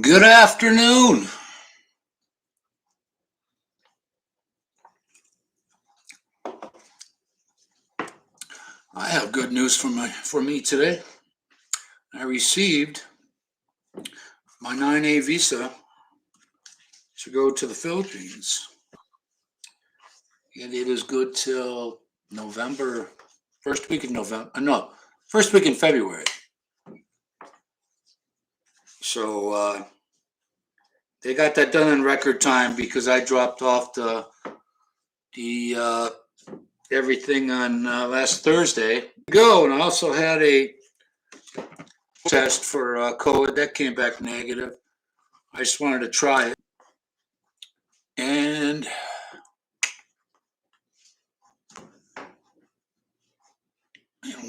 Good afternoon. I have good news for me today. I received my 9A visa to go to the Philippines, and it is good till November, first week in November. No, first week in February. So they got that done in record time because I dropped off the everything on last Thursday. Go, and I also had a test for COVID that came back negative. I just wanted to try it. And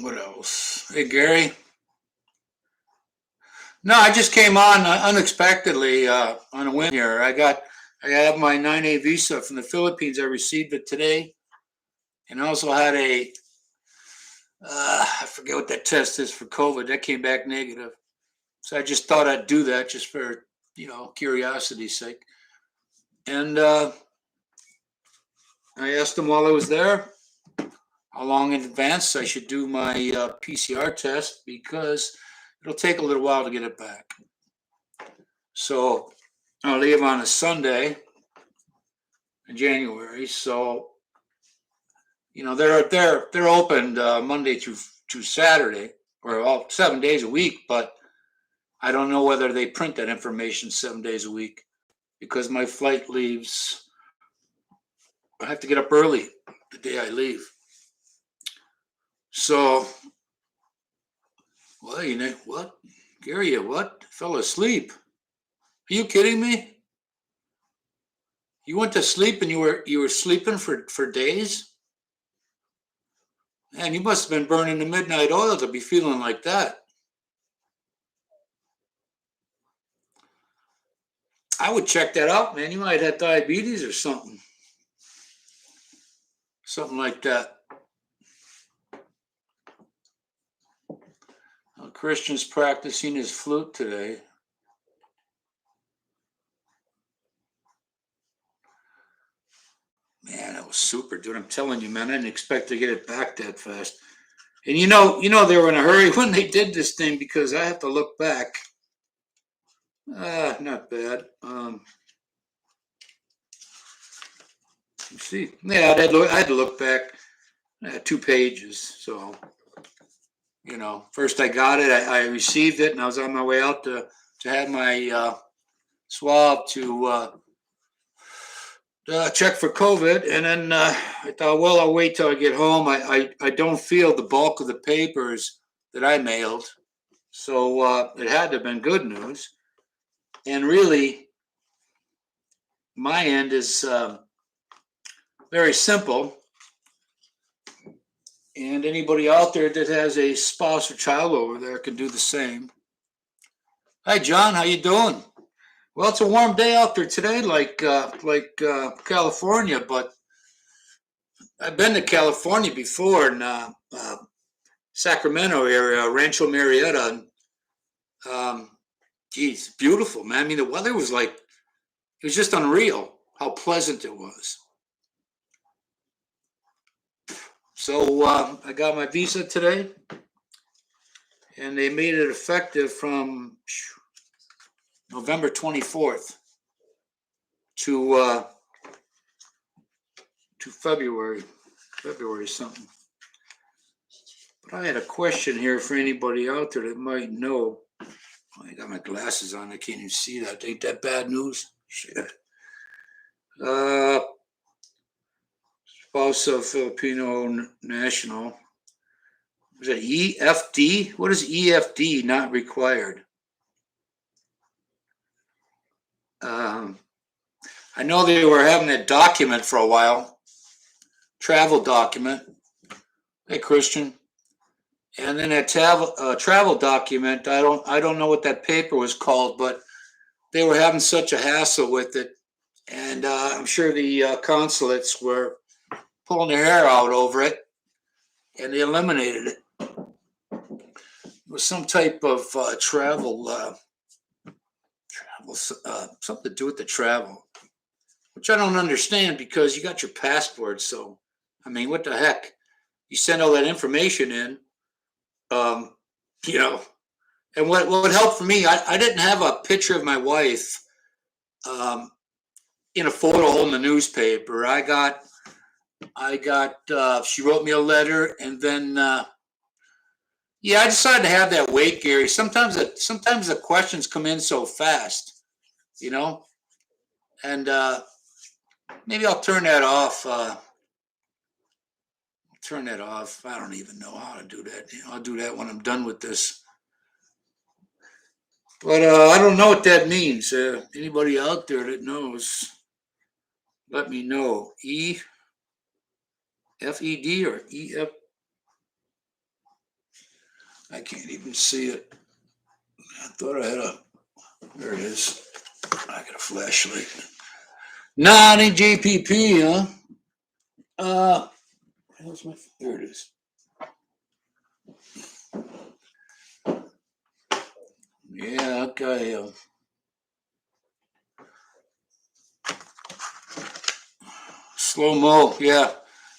what else? Hey, Gary. No, I just came on unexpectedly on a whim here. I have my 9A visa from the Philippines. I received it today, and I also had a I forget what that test is for COVID. That came back negative. So I just thought I'd do that just for curiosity's sake. And I asked them while I was there how long in advance I should do my PCR test because it'll take a little while to get it back. So I'll leave on a Sunday in January. So they're open Monday through Saturday, or all 7 days a week. But I don't know whether they print that information 7 days a week because my flight leaves. I have to get up early the day I leave. So, well, what, Gary? You what? Fell asleep? Are you kidding me? You went to sleep and you were sleeping for days? Man, you must have been burning the midnight oil to be feeling like that. I would check that out, man. You might have diabetes or something. Something like that. Christian's practicing his flute today. Man, that was super, dude. I'm telling you, man, I didn't expect to get it back that fast. And they were in a hurry when they did this thing because I have to look back. Not bad. Let's see. Yeah, I had to look back 2 pages. So, first I got it, I received it, and I was on my way out to have my swab to check for COVID. And then I thought, well, I'll wait till I get home. I don't feel the bulk of the papers that I mailed. So it had to have been good news. And really, my end is very simple. And anybody out there that has a spouse or child over there can do the same. Hi, John. How you doing? Well, it's a warm day out there today, like California. But I've been to California before in Sacramento area, Rancho Marietta. Geez, beautiful, man. I mean, the weather was it was just unreal how pleasant it was. So I got my visa today, and they made it effective from November 24th to February something. But I had a question here for anybody out there that might know. I got my glasses on. I can't even see that. Ain't that bad news? Shit. Spouse of Filipino national. Was it EFD? What is EFD? Not required. I know they were having a document for a while, travel document. Hey, Christian. And then that travel document, I don't know what that paper was called, but they were having such a hassle with it, and I'm sure the consulates were pulling their hair out over it, and they eliminated it. It was some type of travel travel, something to do with the travel, which I don't understand because you got your passport. So, I mean, what the heck? You send all that information in, um, you know. And what helped for me, I didn't have a picture of my wife um, in a photo hole in the newspaper. She wrote me a letter, and then yeah, I decided to have that wait, Gary. Sometimes the questions come in so fast, you know, and maybe I'll turn that off. Turn that off. I don't even know how to do that. I'll do that when I'm done with this. But I don't know what that means. Anybody out there that knows, let me know. EFED or EF? I can't even see it. I thought I had a. There it is. I got a flashlight. Non-JPP, huh? How's my? There it is. Yeah, okay. Slow mo, yeah.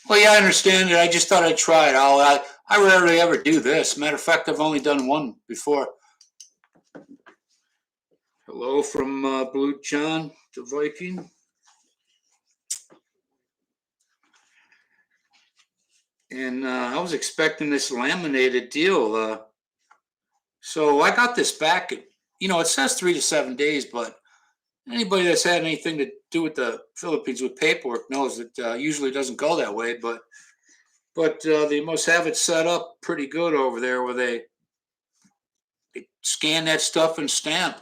Well, yeah, I understand it. I just thought I'd try it. I rarely ever do this. Matter of fact, I've only done one before. Hello from Blue John, the Viking. And I was expecting this laminated deal. So I got this back. It says 3 to 7 days, but anybody that's had anything to do with the Philippines with paperwork knows that usually doesn't go that way. But they must have it set up pretty good over there where they scan that stuff and stamp.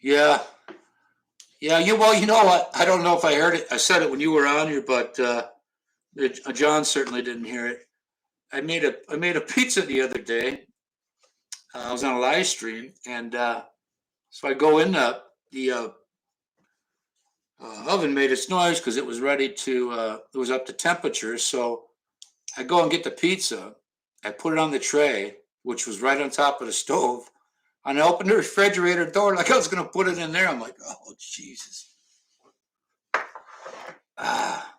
Yeah. Yeah, well, you know what? I don't know if I heard it. I said it when you were on here, but John certainly didn't hear it. I made a pizza the other day. I was on a live stream, and so I go in the oven made its noise because it was ready to. It was up to temperature, so I go and get the pizza. I put it on the tray, which was right on top of the stove. And I opened the refrigerator door like I was going to put it in there. I'm like, oh Jesus! Ah,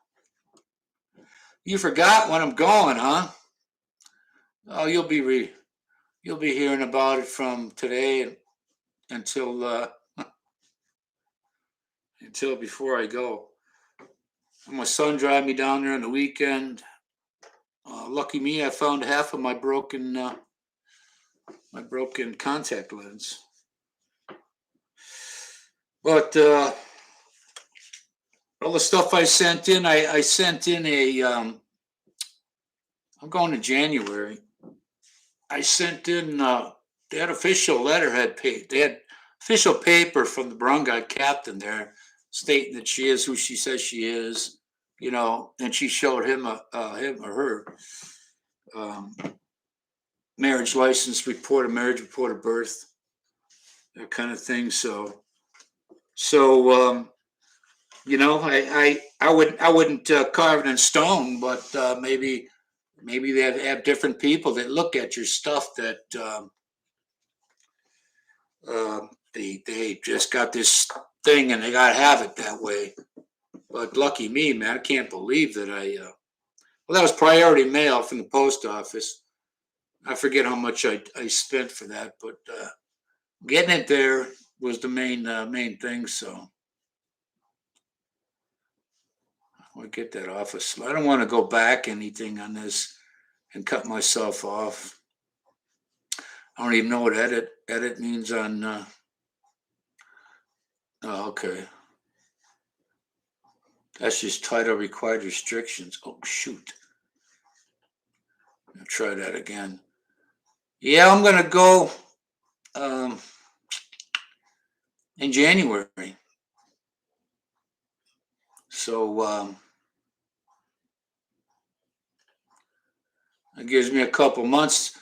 you forgot when I'm going, huh? Oh, you'll be hearing about it from today until until before I go. My son drive me down there on the weekend. Lucky me, I found half of my broken contact lens. But all the stuff I sent in, I sent in a. I'm going to January. I sent in. They had official letterhead page. They had official paper from the barangay captain there, stating that she is who she says she is. And she showed him him or her um, marriage license report, a marriage report of birth, that kind of thing. So I wouldn't carve it in stone, but maybe they have different people that look at your stuff that they just got this thing and they got to have it that way. But lucky me, man, I can't believe that well, that was priority mail from the post office. I forget how much I spent for that, but getting it there was the main thing. So I'll get that off. I don't want to go back anything on this and cut myself off. I don't even know what edit means on. Oh, okay. That's just title required restrictions. Oh shoot. I'll try that again. Yeah, I'm gonna go in January. So it gives me a couple months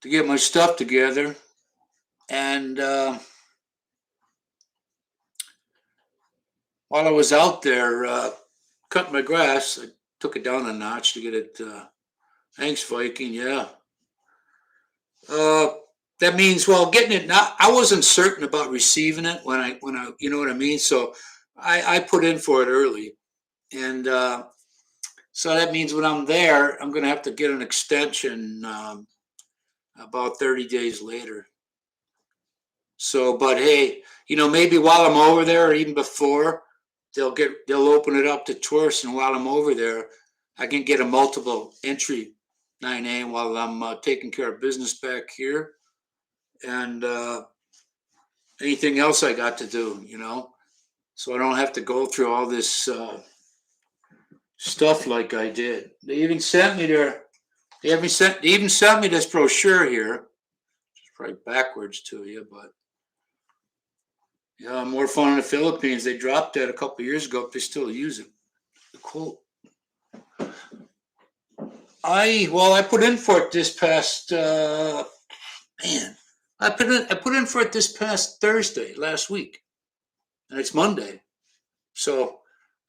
to get my stuff together. And while I was out there cutting my grass, I took it down a notch to get it. Thanks, Viking. Yeah. that means, well, getting it now, I wasn't certain about receiving it when I, you know what I mean? So I put in for it early. And so that means when I'm there, I'm going to have to get an extension about 30 days later. So, but hey, maybe while I'm over there or even before, they'll open it up to tourists. And while I'm over there, I can get a multiple entry 9A while I'm taking care of business back here. And anything else I got to do. So I don't have to go through all this stuff like I did. They even sent me this brochure here. It's probably backwards to you, but yeah, more fun in the Philippines. They dropped that a couple of years ago, but they still use it. The quote. I put in for it this past man. I put in for it this past Thursday last week, and it's Monday. So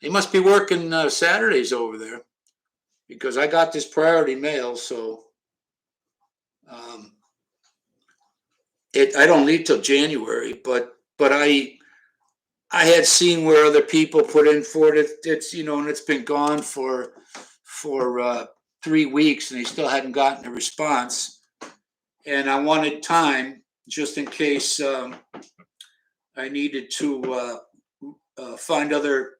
they must be working Saturdays over there because I got this priority mail. So I don't leave till January, but I had seen where other people put in for it. It's and it's been gone for 3 weeks, and they still hadn't gotten a response. And I wanted time just in case I needed to find other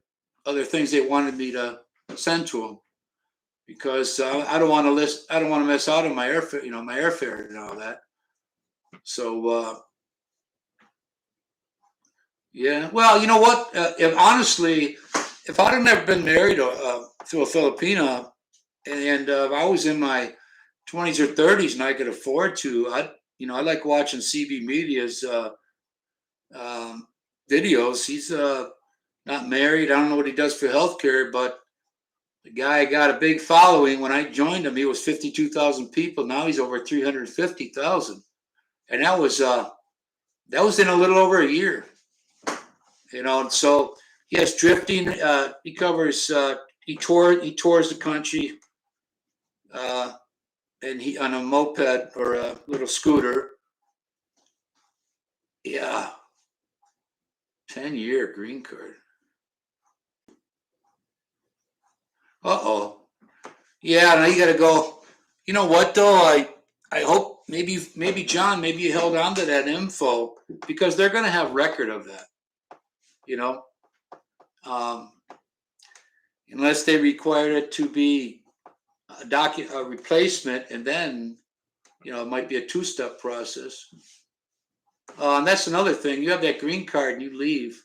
things they wanted me to send to them, because I don't want to miss out on my airfare, my airfare and all that. So yeah, well, you know what? If I'd have never been married to a Filipina, and I was in my 20s or 30s, and I could afford to, I like watching CB Media's videos. He's not married. I don't know what he does for healthcare, but the guy got a big following. When I joined him, he was 52,000 people. Now he's over 350,000, and that was in a little over a year. And so yes, drifting. He covers. He tours the country, and he on a moped or a little scooter. Yeah, 10-year green card. Uh-oh. Yeah, now you got to go. You know what though? I hope maybe John, maybe you held on to that info, because they're going to have record of that. You know, um, unless they require it to be a replacement, and then it might be a two-step process. And that's another thing. You have that green card and you leave.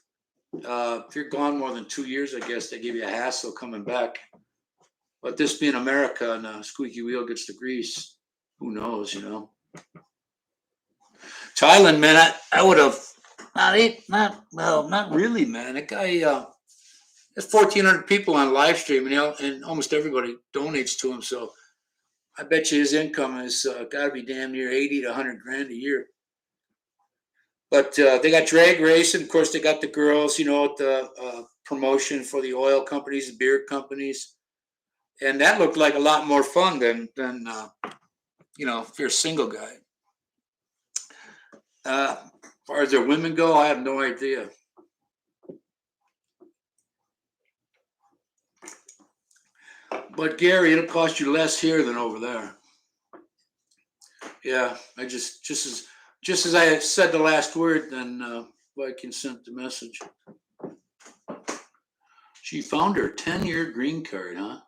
If you're gone more than 2 years, I guess they give you a hassle coming back. But this being America, and a squeaky wheel gets the grease, who knows, Thailand, man, I would have not really, man. That guy, there's 1,400 people on live stream, and almost everybody donates to him. So I bet you his income has got to be damn near 80 to 100 grand a year. But they got drag racing. Of course, they got the girls, the promotion for the oil companies, the beer companies. And that looked like a lot more fun than if you're a single guy. As far as their women go, I have no idea. But Gary, it'll cost you less here than over there. Yeah, I just as I said the last word, then Viking sent the message. She found her 10-year green card, huh?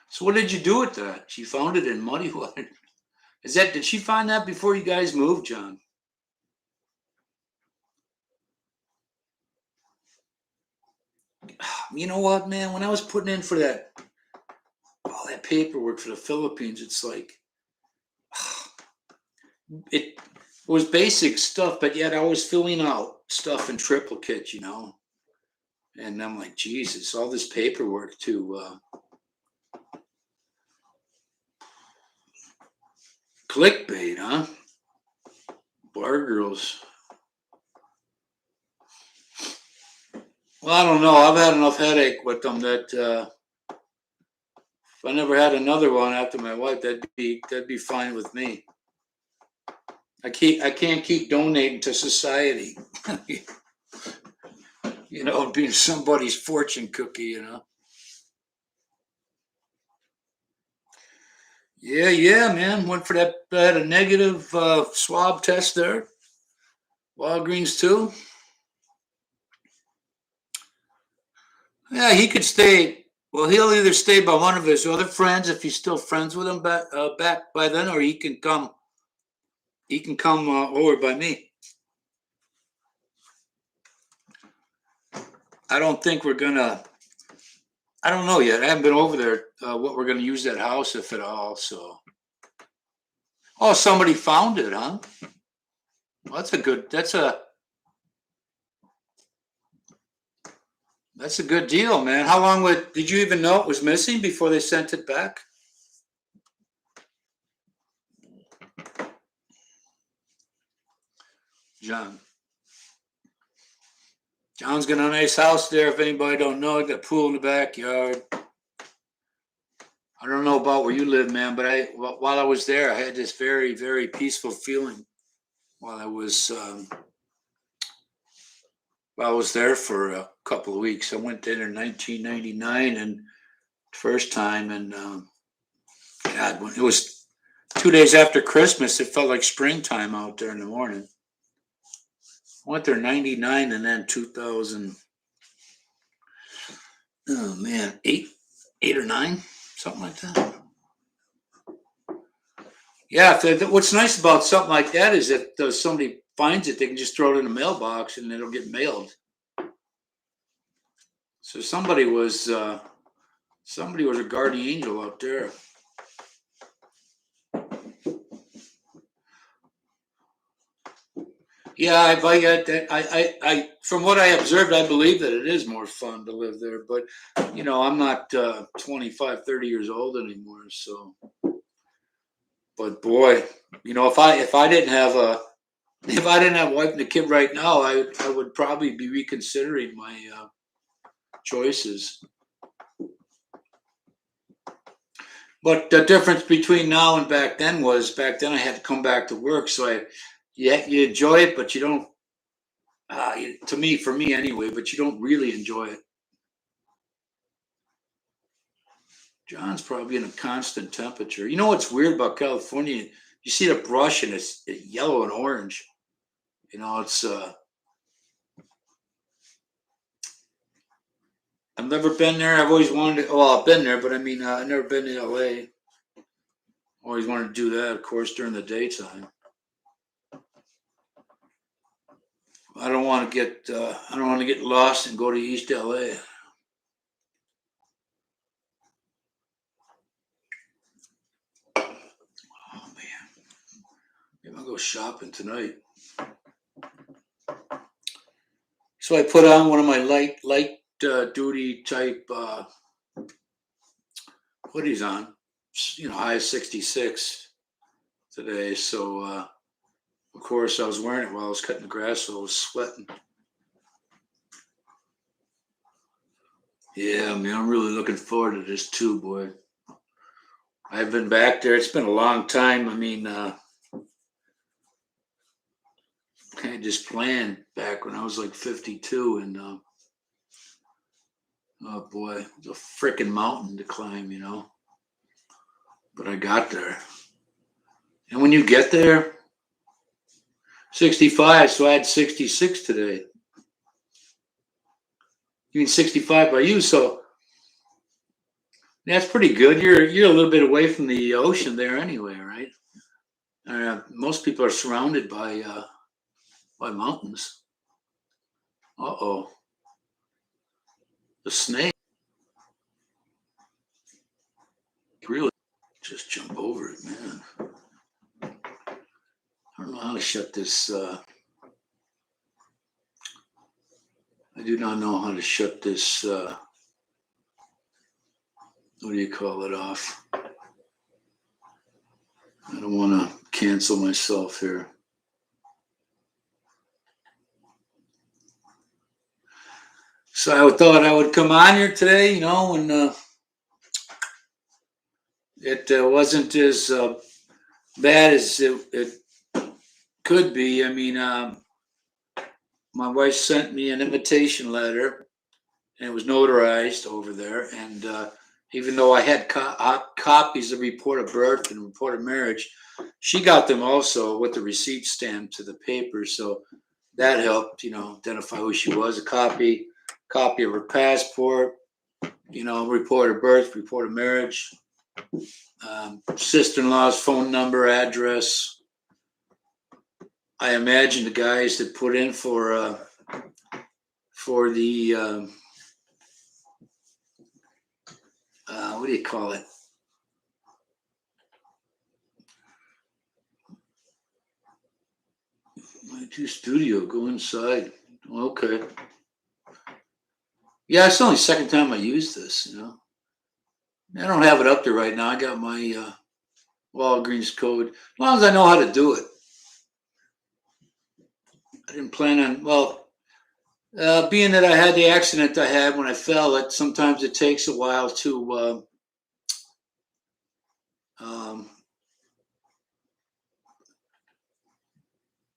So what did you do with that? She found it in muddy water. Did she find that before you guys moved, John? You know what, man? When I was putting in for all that paperwork for the Philippines, it's like it was basic stuff, but yet I was filling out stuff in triplicate, And I'm like, Jesus, all this paperwork to clickbait, huh? Bar girls. Well, I don't know. I've had enough headache with them that if I never had another one after my wife, that'd be fine with me. I can't keep donating to society. Being somebody's fortune cookie. Yeah, man. Went for that. Had a negative swab test there. Walgreens too. Yeah, he could stay. Well, he'll either stay by one of his other friends if he's still friends with him back by then, or he can come. He can come over by me. I don't think we're gonna. I don't know yet. I haven't been over there. What we're gonna use that house, if at all. So. Oh, somebody found it, huh? Well, that's a good. That's a good deal, man. How long did you even know it was missing before they sent it back? John. John's got a nice house there. If anybody don't know, got a pool in the backyard. I don't know about where you live, man, but while I was there, I had this very, very peaceful feeling while I was there for a couple of weeks. I went there in 1999 and first time, and God, when it was 2 days after Christmas, it felt like springtime out there in the morning. I went there 99 and then 2000. Oh man, eight or nine, something like that. Yeah, what's nice about something like that is that somebody finds it, they can just throw it in the mailbox and it'll get mailed. So somebody was a guardian angel out there. Yeah, I from what I observed, I believe that it is more fun to live there. But I'm not 25, 30 years old anymore. So, but boy, if I didn't have a wife and a kid right now, I would probably be reconsidering my choices. But the difference between now and back then was back then I had to come back to work, so you enjoy it, but you don't. For me anyway, but you don't really enjoy it. John's probably in a constant temperature. You know what's weird about California? You see the brush and it's yellow and orange. It's. I've never been there. I've always wanted to. Well, I've been there, but I mean, I've never been to LA. Always wanted to do that, of course, during the daytime. I don't want to get lost and go to East LA. Oh man, maybe I'll go shopping tonight. So I put on one of my light duty type hoodies on, high 66 today. So of course I was wearing it while I was cutting the grass, so I was sweating. Yeah, man, I'm really looking forward to this too, boy. I've been back there. It's been a long time. I mean, I had this plan back when I was like 52, and oh boy, it was a freaking mountain to climb, But I got there. And when you get there, 65, so I had 66 today. You mean 65 by you, so that's pretty good. You're a little bit away from the ocean there anyway, right? Most people are surrounded by mountains. Uh-oh. The snake. Really just jump over it, man. I don't know how to shut this. I do not know how to shut this. What do you call it off? I don't want to cancel myself here. So I thought I would come on here today, when it wasn't as bad as it Could be. I mean, my wife sent me an invitation letter, and it was notarized over there. And even though I had copies of report of birth and report of marriage, she got them also with the receipt stamped to the paper. So that helped, identify who she was. A copy of her passport, report of birth, report of marriage, sister-in-law's phone number, address. I imagine the guys that put in for the what do you call it? My two studio, go inside. Okay. Yeah, it's only the second time I used this, I don't have it up there right now. I got my Walgreens code. As long as I know how to do it. I didn't plan on, being that I had the accident I had when I fell, sometimes it takes a while to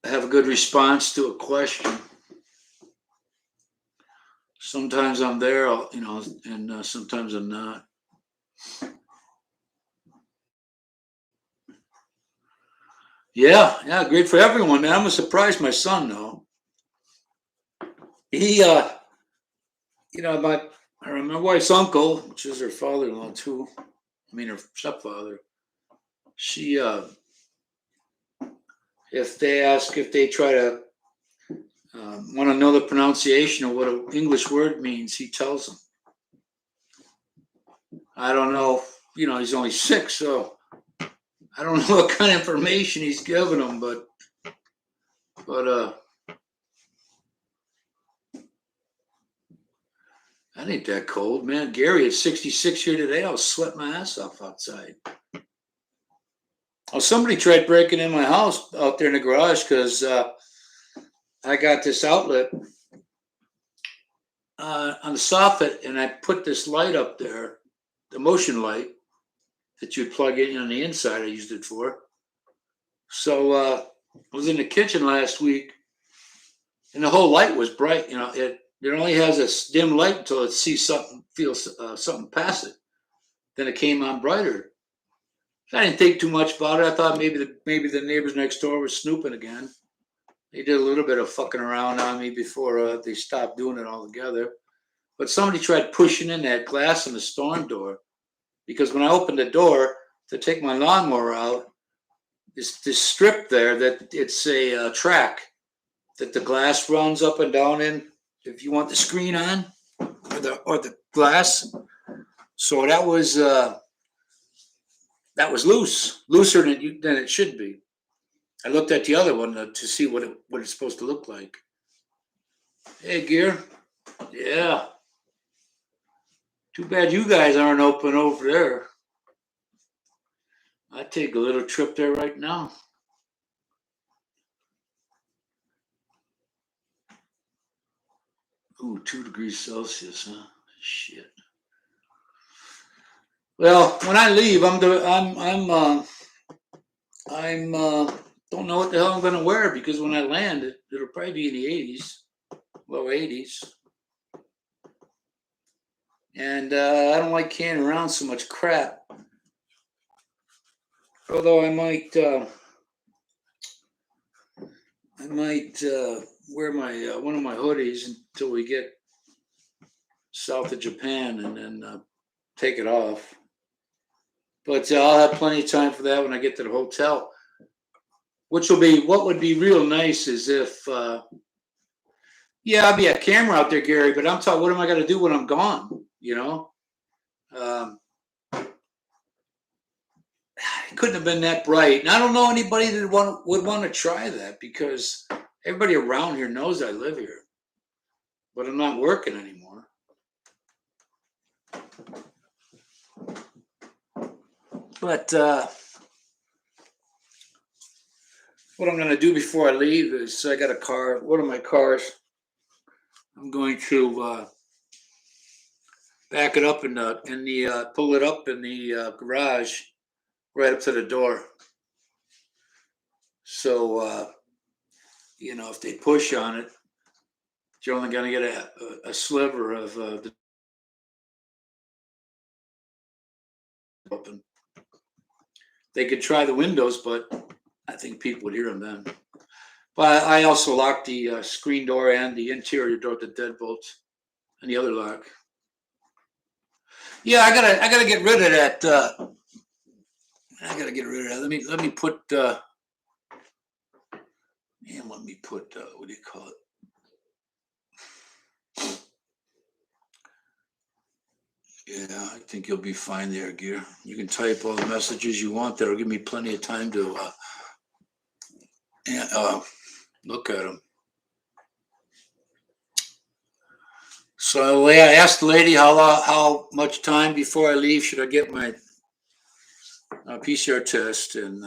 have a good response to a question. Sometimes I'm there, and sometimes I'm not. Yeah, great for everyone, man. I'm gonna surprise my son though. He, my wife's uncle, which is her father-in-law too. I mean, her stepfather. She, if they try to want to know the pronunciation of what an English word means, he tells them. I don't know. He's only 6, so I don't know what kind of information he's giving them, but that ain't that cold, man. Gary, it's 66 here today. I was sweating my ass off outside. Oh, somebody tried breaking in my house out there in the garage because I got this outlet on the soffit, and I put this light up there, the motion light that you'd plug in on the inside. I used it for. So I was in the kitchen last week, and the whole light was bright. It only has a dim light until it sees something, feels something pass it. Then it came on brighter. I didn't think too much about it. I thought maybe the neighbors next door were snooping again. They did a little bit of fucking around on me before they stopped doing it altogether. But somebody tried pushing in that glass in the storm door, because when I opened the door to take my lawnmower out, this strip there that it's a track that the glass runs up and down in. If you want the screen on or the glass, so that was looser than it should be. I looked at the other one to see what it's supposed to look like. Hey, Gear. Yeah. Too bad you guys aren't open over there. I'd take a little trip there right now. Ooh, 2 degrees Celsius, huh? Shit. Well, when I leave, I'm don't know what the hell I'm gonna wear, because when I land, it'll probably be in the 80s, low 80s. And I don't like carrying around so much crap. Although I might wear my one of my hoodies until we get south of Japan, and then take it off. But I'll have plenty of time for that when I get to the hotel. What would be real nice is if, I'll be a camera out there, Gary. But I'm talking, what am I going to do when I'm gone? It couldn't have been that bright, and I don't know anybody that would want to try that, because everybody around here knows I live here, but I'm not working anymore. But what I'm going to do before I leave is, I got a car, one of my cars. I'm going to back it up in the pull it up in the garage, right up to the door. So you know, if they push on it, you're only going to get a sliver of the open. They could try the windows, but I think people would hear them then. But I also locked the screen door and the interior door, the deadbolts, and the other lock. Yeah, I gotta get rid of that. I gotta get rid of that. Let me put. And let me put. What do you call it? Yeah, I think you'll be fine there, Gear. You can type all the messages you want. That'll give me plenty of time to look at them. So I asked the lady how much time before I leave should I get my PCR test, and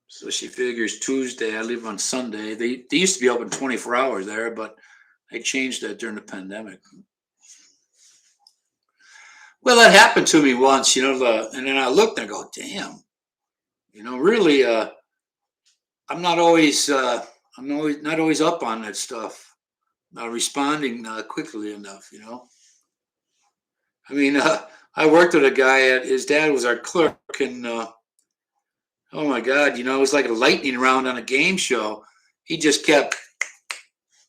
so she figures Tuesday. I leave on Sunday. They used to be open 24 hours there, but they changed that during the pandemic. Well, that happened to me once, you know, and then I looked and I go, damn, you know, really, I'm not always up on that stuff, responding quickly enough, you know. I mean, I worked with a guy his dad was our clerk, and oh my God, you know, it was like a lightning round on a game show. He just kept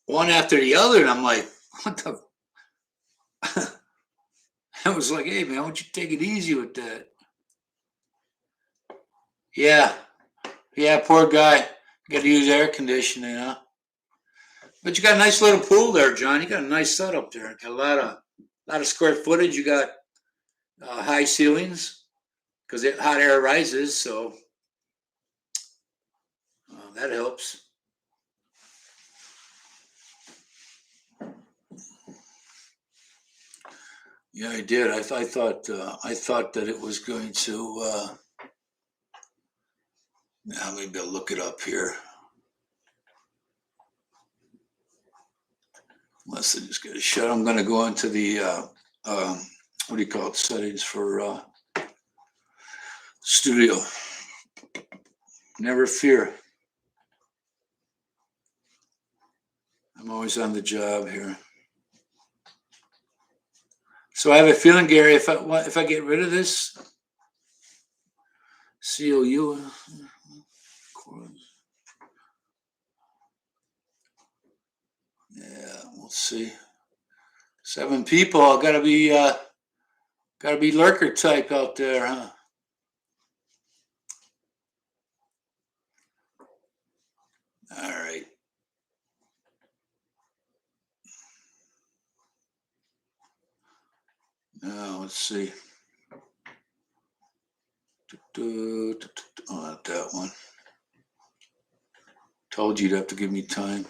one after the other, and I'm like, what the? I was like, hey man, why don't you take it easy with that? Yeah, yeah, poor guy. Got to use air conditioning, huh? But you got a nice little pool there, John. You got a nice setup there. Got a lot of square footage. You got high ceilings because hot air rises, so that helps. Yeah, I did. I thought that it was going to. Now maybe I'll look it up here. Unless I just get a shut. I'm going to go into the what do you call it? Settings for studio. Never fear. I'm always on the job here. So I have a feeling, Gary, if I get rid of this COU, yeah, we'll see. 7 people. Gotta be lurker type out there, huh? All right. Now let's see. Oh, not that one. Told you you'd have to give me time.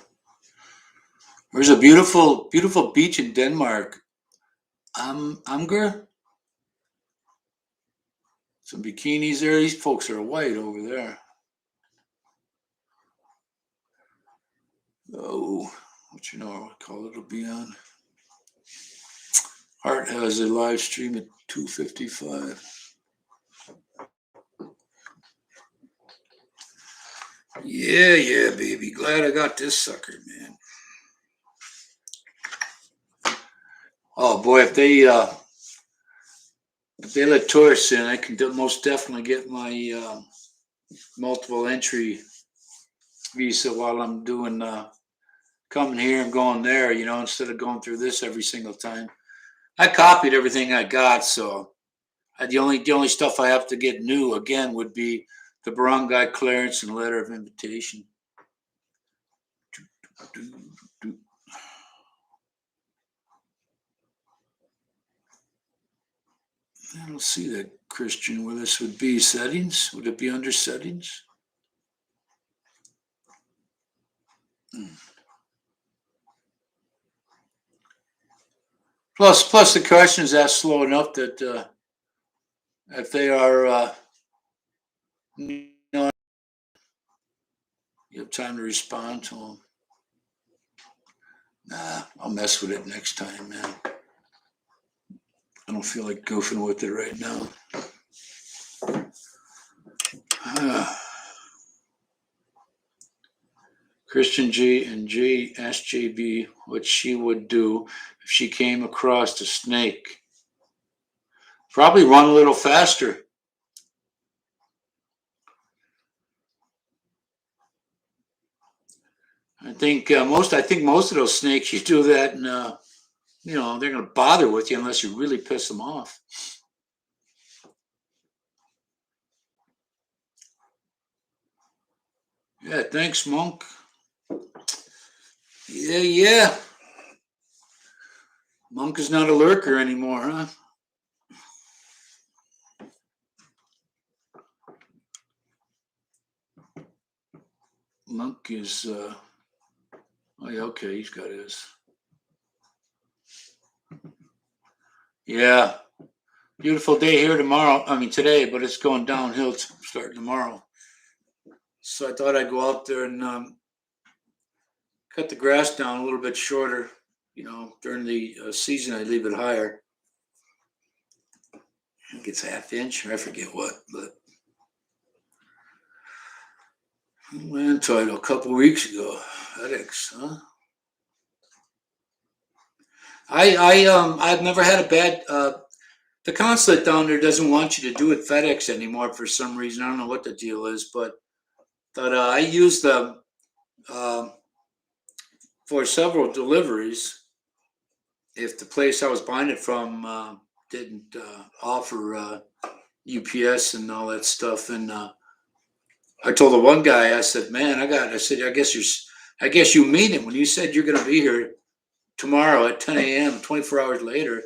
There's a beautiful, beautiful beach in Denmark. Amger. Some bikinis there. These folks are white over there. Oh, what you know what call it'll be on. Art has a live stream at 2:55. Yeah, baby. Glad I got this sucker, man. Oh boy, if they let tourists in, I can most definitely get my multiple entry visa while I'm doing coming here and going there. You know, instead of going through this every single time. I copied everything I got, so the only stuff I have to get new again would be the barangay clearance and letter of invitation. I don't see that, Christian, where this would be. Settings? Would it be under settings? Plus the questions asked slow enough that if they are, you know, you have time to respond to them. Nah, I'll mess with it next time, man. I don't feel like goofing with it right now. Christian G and G asked JB what she would do if she came across a snake. Probably run a little faster. I think most of those snakes, you do that, and they're going to bother with you unless you really piss them off. Yeah, thanks, Monk. Yeah. Monk is not a lurker anymore, huh? Monk is, oh yeah, okay, he's got his. Yeah, beautiful day here tomorrow. I mean today, but it's going downhill starting tomorrow. So I thought I'd go out there and cut the grass down a little bit shorter. During the season, I leave it higher. I think it's half-inch, or I forget what, but land title a couple weeks ago. FedEx, huh? I've never had a bad. The consulate down there doesn't want you to do it FedEx anymore for some reason. I don't know what the deal is, but I used them for several deliveries. If the place I was buying it from didn't offer UPS and all that stuff, and I told the one guy, I said, "Man, I said, I guess you mean it when you said you're going to be here tomorrow at 10 a.m. 24 hours later,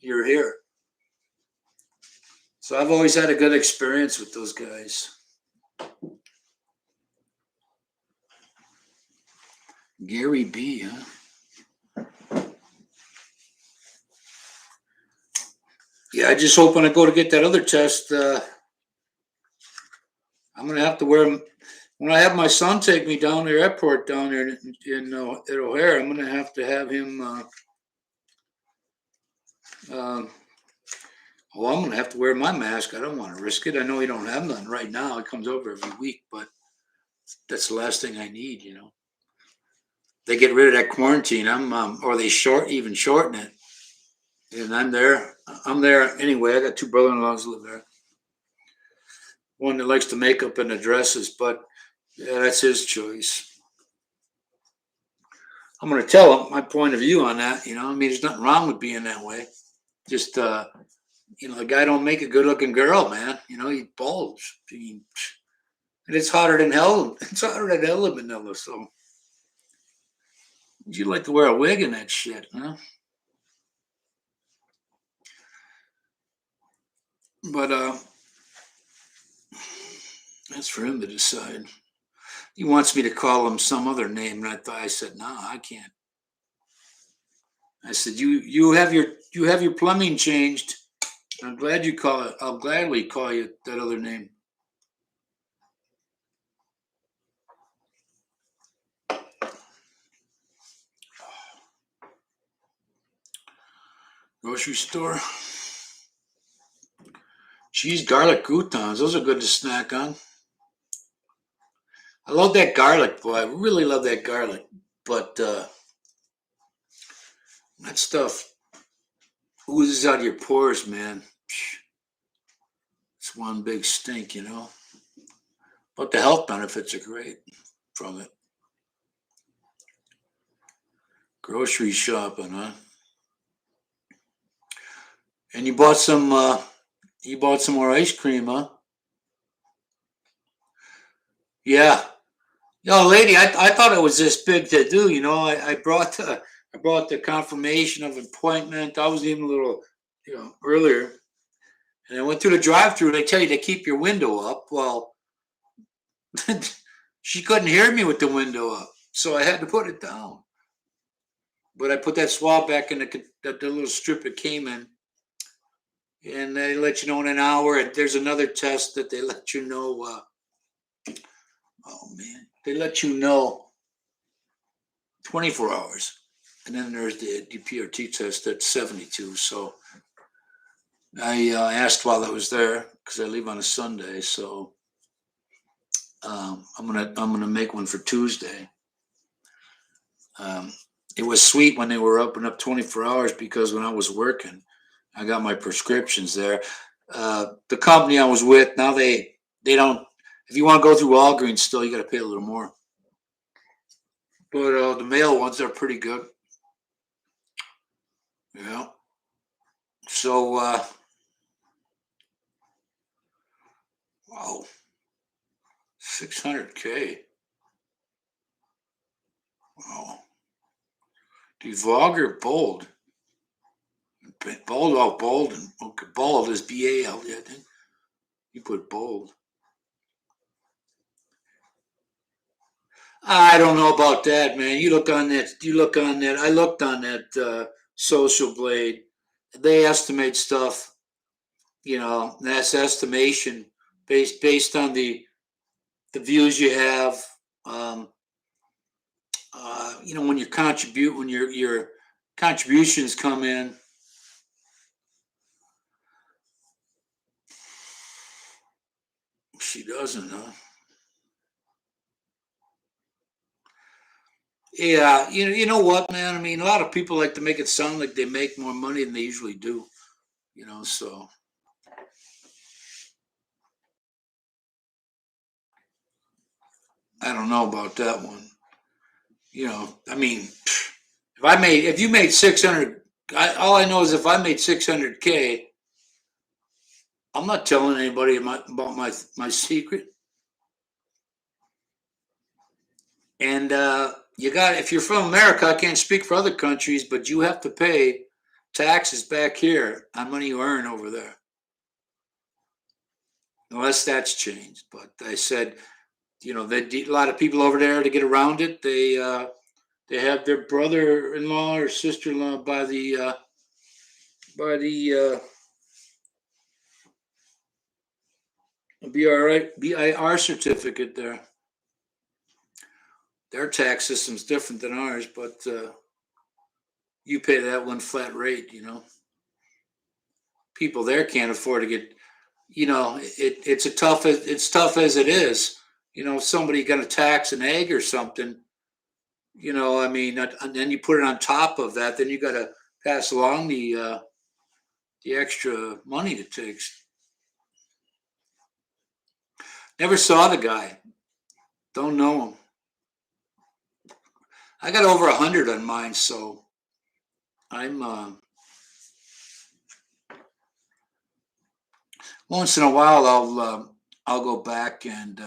you're here." So I've always had a good experience with those guys. Gary B, huh? Yeah, I just hope when I go to get that other test, I'm gonna have to wear. When I have my son take me down to the airport down there in at O'Hare, I'm gonna have to have him. Well, I'm gonna have to wear my mask. I don't want to risk it. I know he don't have none right now. It comes over every week, but that's the last thing I need. They get rid of that quarantine. Or they shorten it. And I'm there. I'm there anyway. I got two brother-in-laws who live there. One that likes to make up and the dresses, but yeah, that's his choice. I'm going to tell him my point of view on that. I mean, there's nothing wrong with being that way. Just, the guy don't make a good-looking girl, man. He bulge. And it's hotter than hell. It's hotter than hell in Manila. So, you'd like to wear a wig and that shit, huh? But that's for him to decide. He wants me to call him some other name, and I said, no, I can't. I said, you have your plumbing changed. I'm glad you call it. I'll gladly call you that other name. Grocery store. Cheese garlic croutons. Those are good to snack on. I love that garlic, boy. I really love that garlic. But that stuff oozes out of your pores, man. It's one big stink, But the health benefits are great from it. Grocery shopping, huh? And you bought some more ice cream, huh? Yeah. Lady, I thought it was this big to do. I brought the confirmation of appointment. I was even a little, earlier, and I went through the drive-through. They tell you to keep your window up. Well, she couldn't hear me with the window up, so I had to put it down. But I put that swab back in the little strip it came in, and they let you know in an hour. And there's another test that they let you know. Oh man, they let you know 24 hours. And then there's the PRT test at 72. So I asked while I was there because I leave on a Sunday. So I'm gonna make one for Tuesday. It was sweet when they were open up 24 hours because when I was working, I got my prescriptions there. The company I was with now they don't. If you want to go through Walgreens, still you got to pay a little more. But the mail ones are pretty good. Yeah. So wow, 600K. Wow. Do Vogue or Bold? Bold, oh, Bold. Okay, Bold is BALD, I think. You put Bold. I don't know about that, man. You look on that. You look on that. I looked on that Social Blade. They estimate stuff. That's estimation based on the views you have. Um, when you contribute, when your contributions come in. She doesn't, huh? Yeah, you know what, man? I mean, a lot of people like to make it sound like they make more money than they usually do. So I don't know about that one. I mean, if you made 600, all I know is if I made 600K, I'm not telling anybody about my secret. And if you're from America, I can't speak for other countries, but you have to pay taxes back here on money you earn over there, unless that's changed. But I said, a lot of people over there to get around it. They have their brother-in-law or sister-in-law by the BIR certificate there. Their tax system's different than ours, but you pay that one flat rate. People there can't afford to get. It's tough as it is. Somebody got to tax an egg or something. I mean, and then you put it on top of that. Then you got to pass along the extra money it takes. Never saw the guy. Don't know him. I got over 100 on mine, so I'm once in a while I'll go back and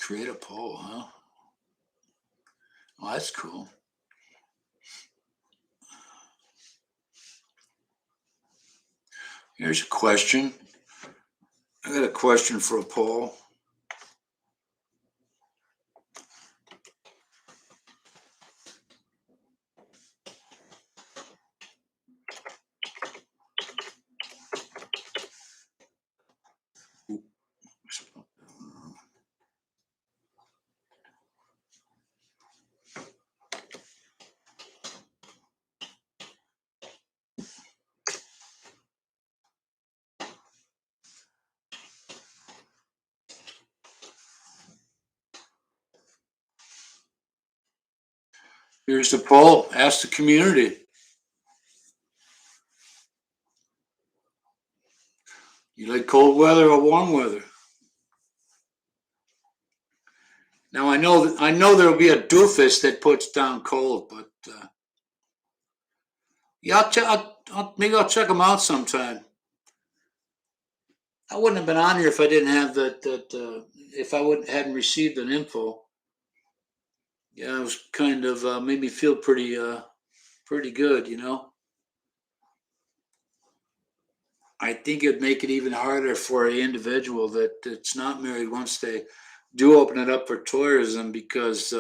create a poll, huh? Well, that's cool. Here's a question. I got a question for a poll. Here's the poll. Ask the community. You like cold weather or warm weather? Now I know there'll be a doofus that puts down cold, but yeah, maybe I'll check them out sometime. I wouldn't have been on here if I didn't have that if I wouldn't hadn't received an info. Yeah, it was kind of made me feel pretty good. I think it'd make it even harder for an individual that's not married once they do open it up for tourism because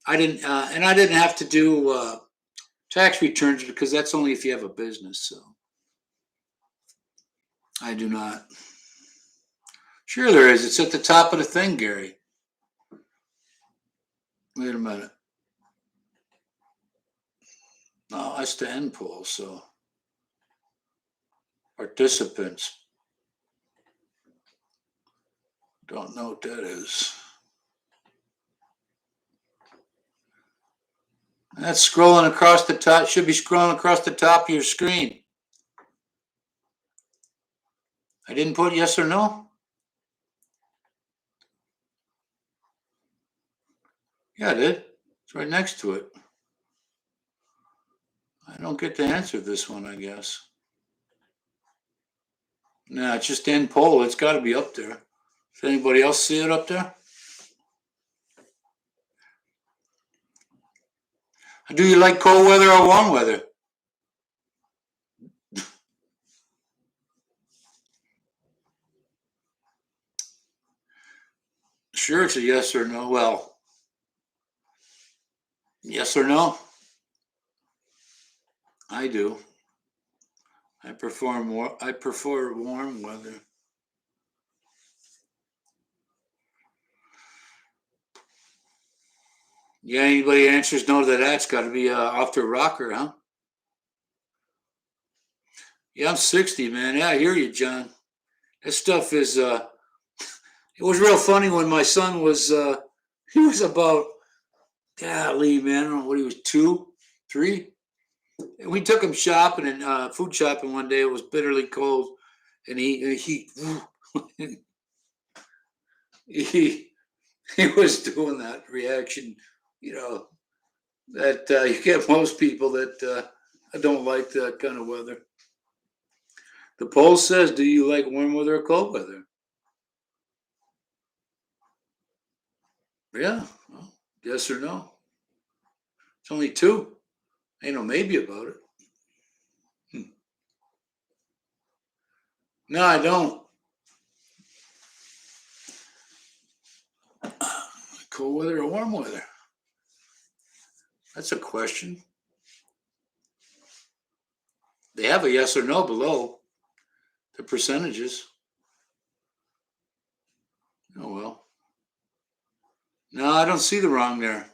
I didn't have to do tax returns because that's only if you have a business. So I do not. Sure, there is. It's at the top of the thing, Gary. Wait a minute. No, that's the end poll. So participants. Don't know what that is. That's scrolling across the top. Should be scrolling across the top of your screen. I didn't put yes or no. Yeah, I did. It's right next to it. I don't get to answer this one, I guess. No, it's just end poll. It's got to be up there. Does anybody else see it up there? Do you like cold weather or warm weather? Sure, it's a yes or no. Well, yes or no? I do. I prefer warm weather. Yeah, anybody answers no to that, it's got to be off the rocker, huh? Yeah, I'm 60, man. Yeah, I hear you, John. That stuff is. It was real funny when my son was. He was about. Golly, man, I don't know what he was, 2, 3. And we took him shopping and food shopping one day. It was bitterly cold, and he he he was doing that reaction, you know, that you get most people that don't like that kind of weather. The poll says, "Do you like warm weather or cold weather?" Yeah, well, yes or no. It's only 2. Ain't no maybe about it. No, I don't. Cold weather or warm weather? That's a question. They have a yes or no below the percentages. Oh well. No, I don't see the wrong there.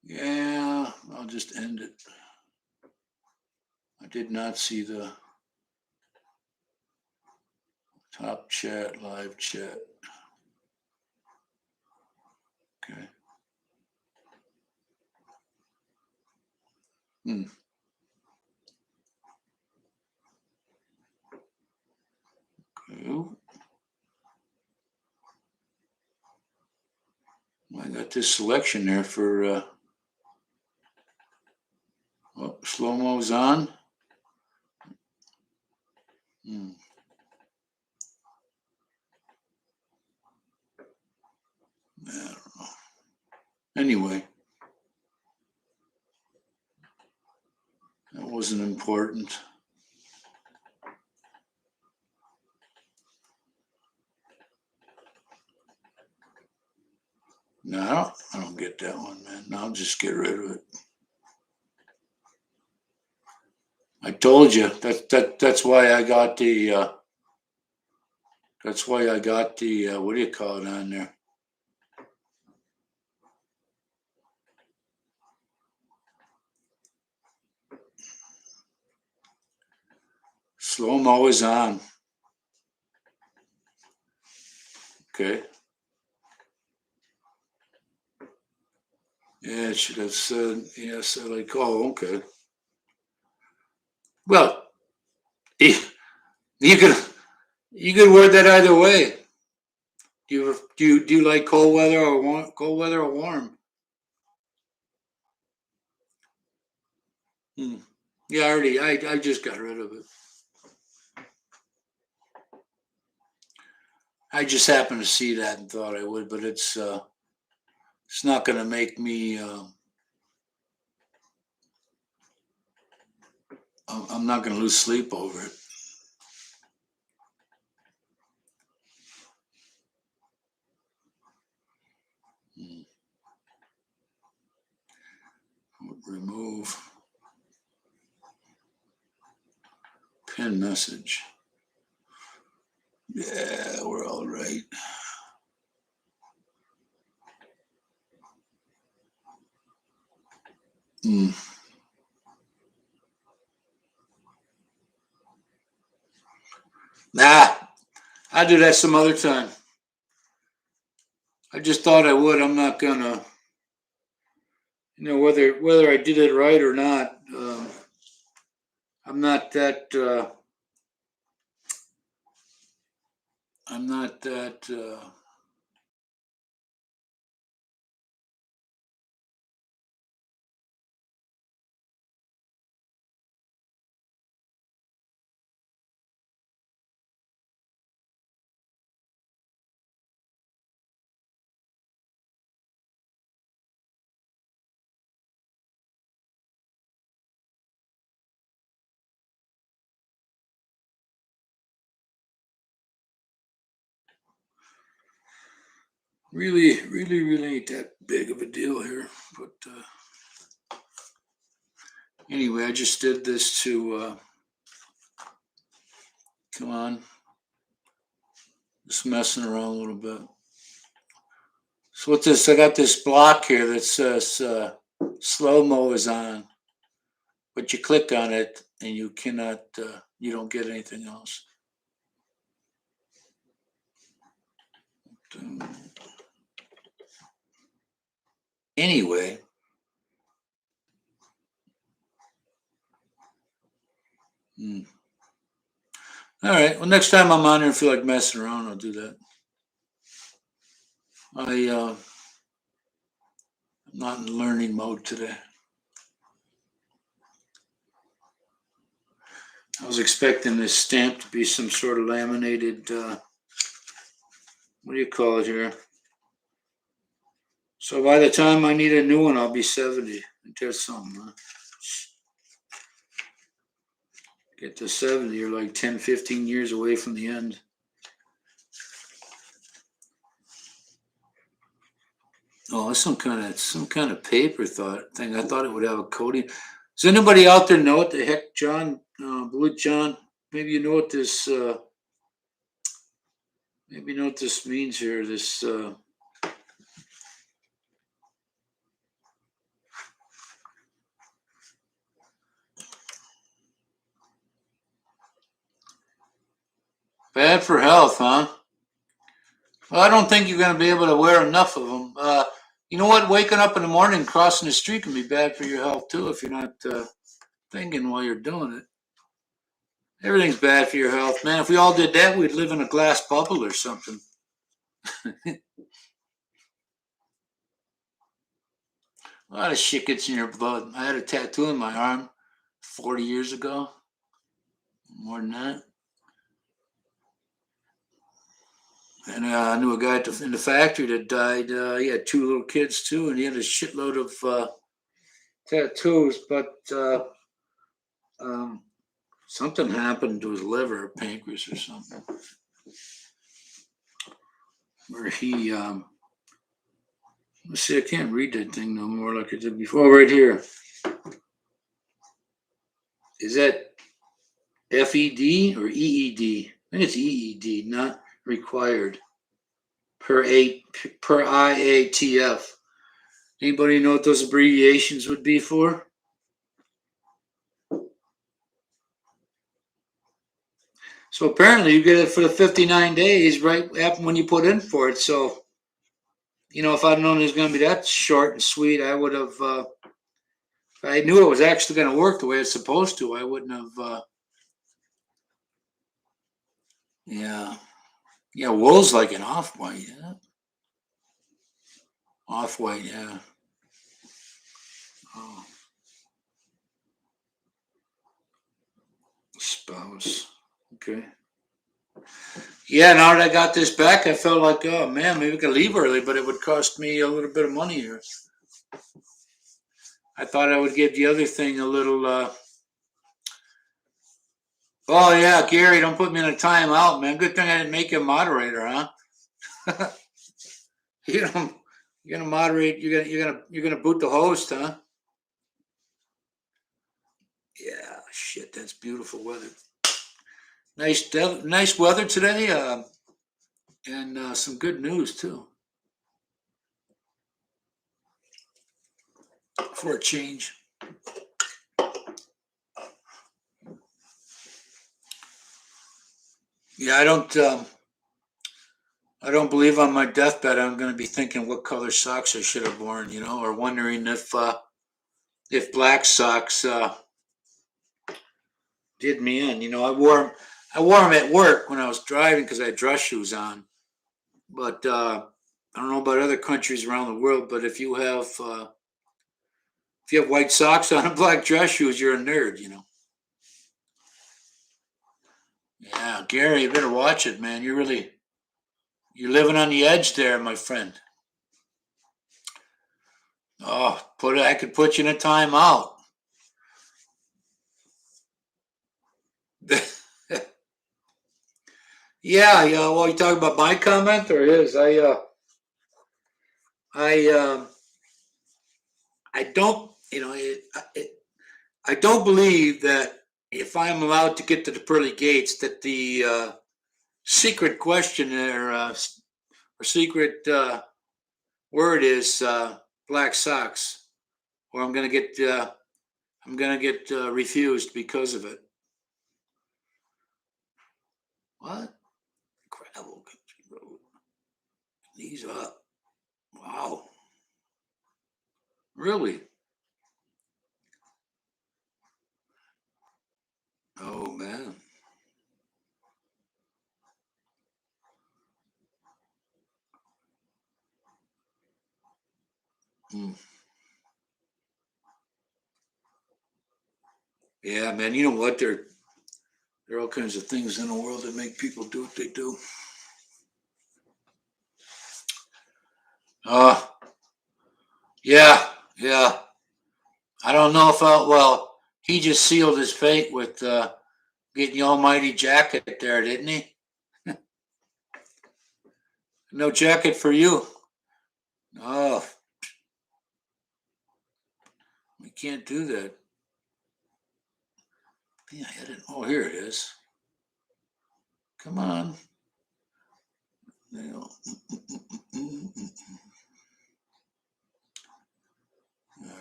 Yeah, I'll just end it. I did not see the top chat, live chat. Okay. Hmm. Okay. I got this selection there for slow mo's on. Hmm. I don't know. Anyway, that wasn't important. No, I don't get that one, man. No, I'll just get rid of it. I told you that's why I got the what do you call it on there? Slow mo is on. Okay. Yeah, it should have said yes. Like, oh, okay. Well, you could word that either way. Do you like cold weather or warm? Cold weather or warm? Hmm. Yeah, I just got rid of it. I just happened to see that and thought I would, but it's not going to make me. I'm not going to lose sleep over it. Hmm. Remove pin message. Yeah, we're all right. Hmm. Nah, I'll do that some other time. I just thought I would. I'm not gonna, whether I did it right or not. I'm not that. I'm not that. Really ain't that big of a deal here. But anyway, I just did this to come on, just messing around a little bit. So what this? I got this block here that says slow mo is on, but you click on it and you cannot. You don't get anything else. Anyway. All right. Well, next time I'm on here and feel like messing around, I'll do that. I'm not in learning mode today. I was expecting this stamp to be some sort of laminated. What do you call it here? So by the time I need a new one, I'll be 70. That's something. Huh? Get to 70, you're like 10, 15 years away from the end. Oh, it's some kind of paper thing. I thought it would have a coating. Does anybody out there know what the heck, John, Blue John? Maybe you know what this. Maybe you know what this means here. This. Bad for health, huh? Well, I don't think you're going to be able to wear enough of them. You know what? Waking up in the morning, crossing the street can be bad for your health too if you're not thinking while you're doing it. Everything's bad for your health, man. If we all did that, we'd live in a glass bubble or something. A lot of shit gets in your blood. I had a tattoo in my arm 40 years ago, more than that. And I knew a guy in the factory that died. He had two little kids too, and he had a shitload of tattoos. But um, something happened to his liver or pancreas or something, where he. Let's see, I can't read that thing no more like I did before. Oh, right here. Is that FED or EED? I think it's EED, not required per IATF. Anybody know what those abbreviations would be for? So apparently you get it for the 59 days right after when you put in for it. So, if I'd known it was going to be that short and sweet, I would have. If I knew it was actually going to work the way it's supposed to, I wouldn't have. Yeah. Yeah, wool's like an off-white, yeah. Off-white, yeah. Oh, spouse. Okay. Yeah, now that I got this back, I felt like, oh man, maybe we could leave early, but it would cost me a little bit of money here. I thought I would give the other thing a little. Oh yeah, Gary, don't put me in a timeout, man. Good thing I didn't make you a moderator, huh? you know, you're gonna moderate. You're gonna boot the host, huh? Yeah, shit, that's beautiful weather. Nice weather today, and some good news too. For a change. Yeah, I don't. I don't believe on my deathbed I'm going to be thinking what color socks I should have worn, or wondering if black socks did me in. I wore them at work when I was driving because I had dress shoes on. But I don't know about other countries around the world, but if you have white socks on and black dress shoes, you're a nerd. Yeah, Gary, you better watch it, man. You're living on the edge there, my friend. Oh, I could put you in a timeout. Yeah, yeah. Well, you talking about my comment or his? I, I don't, I don't believe that if I'm allowed to get to the pearly gates, that the secret question or secret word is black socks, or I'm gonna get refused because of it. What? Gravel country road. These up. Wow. Really? Oh man. Hmm. Yeah, man. You know what? There are all kinds of things in the world that make people do what they do. Uh, yeah, yeah. I don't know if well, he just sealed his fate with getting the almighty jacket there, didn't he? No jacket for you. Oh, we can't do that. Yeah, I didn't. Oh, here it is. Come on.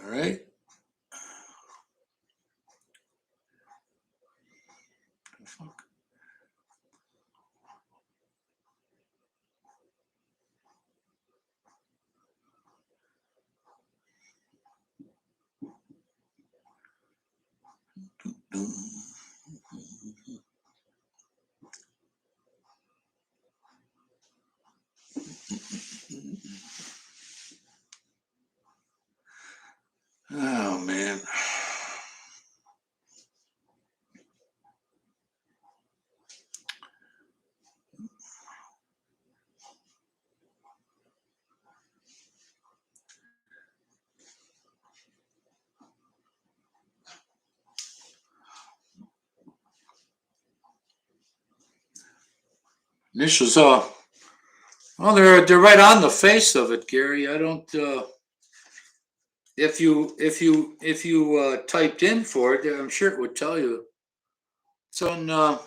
All right. Oh man. Initials. Well, they're right on the face of it, Gary. I don't. If you typed in for it, I'm sure it would tell you. It's on. I don't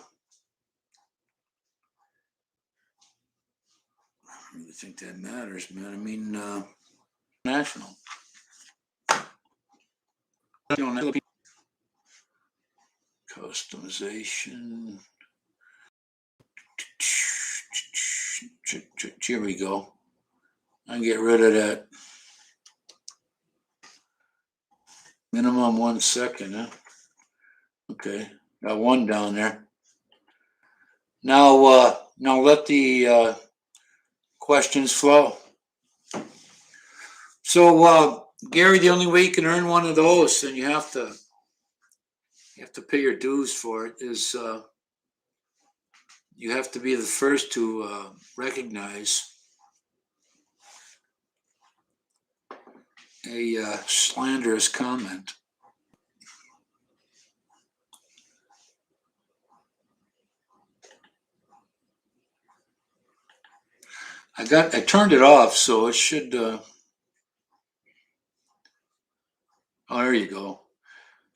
really think that matters, man. I mean, national. Customization. Here we go. I get rid of that. Minimum 1 second, huh? Okay, got one down there. Now let the questions flow. So, Gary, the only way you can earn one of those, and you have to pay your dues for it, is you have to be the first to recognize a slanderous comment. I turned it off, so it should. Oh, there you go.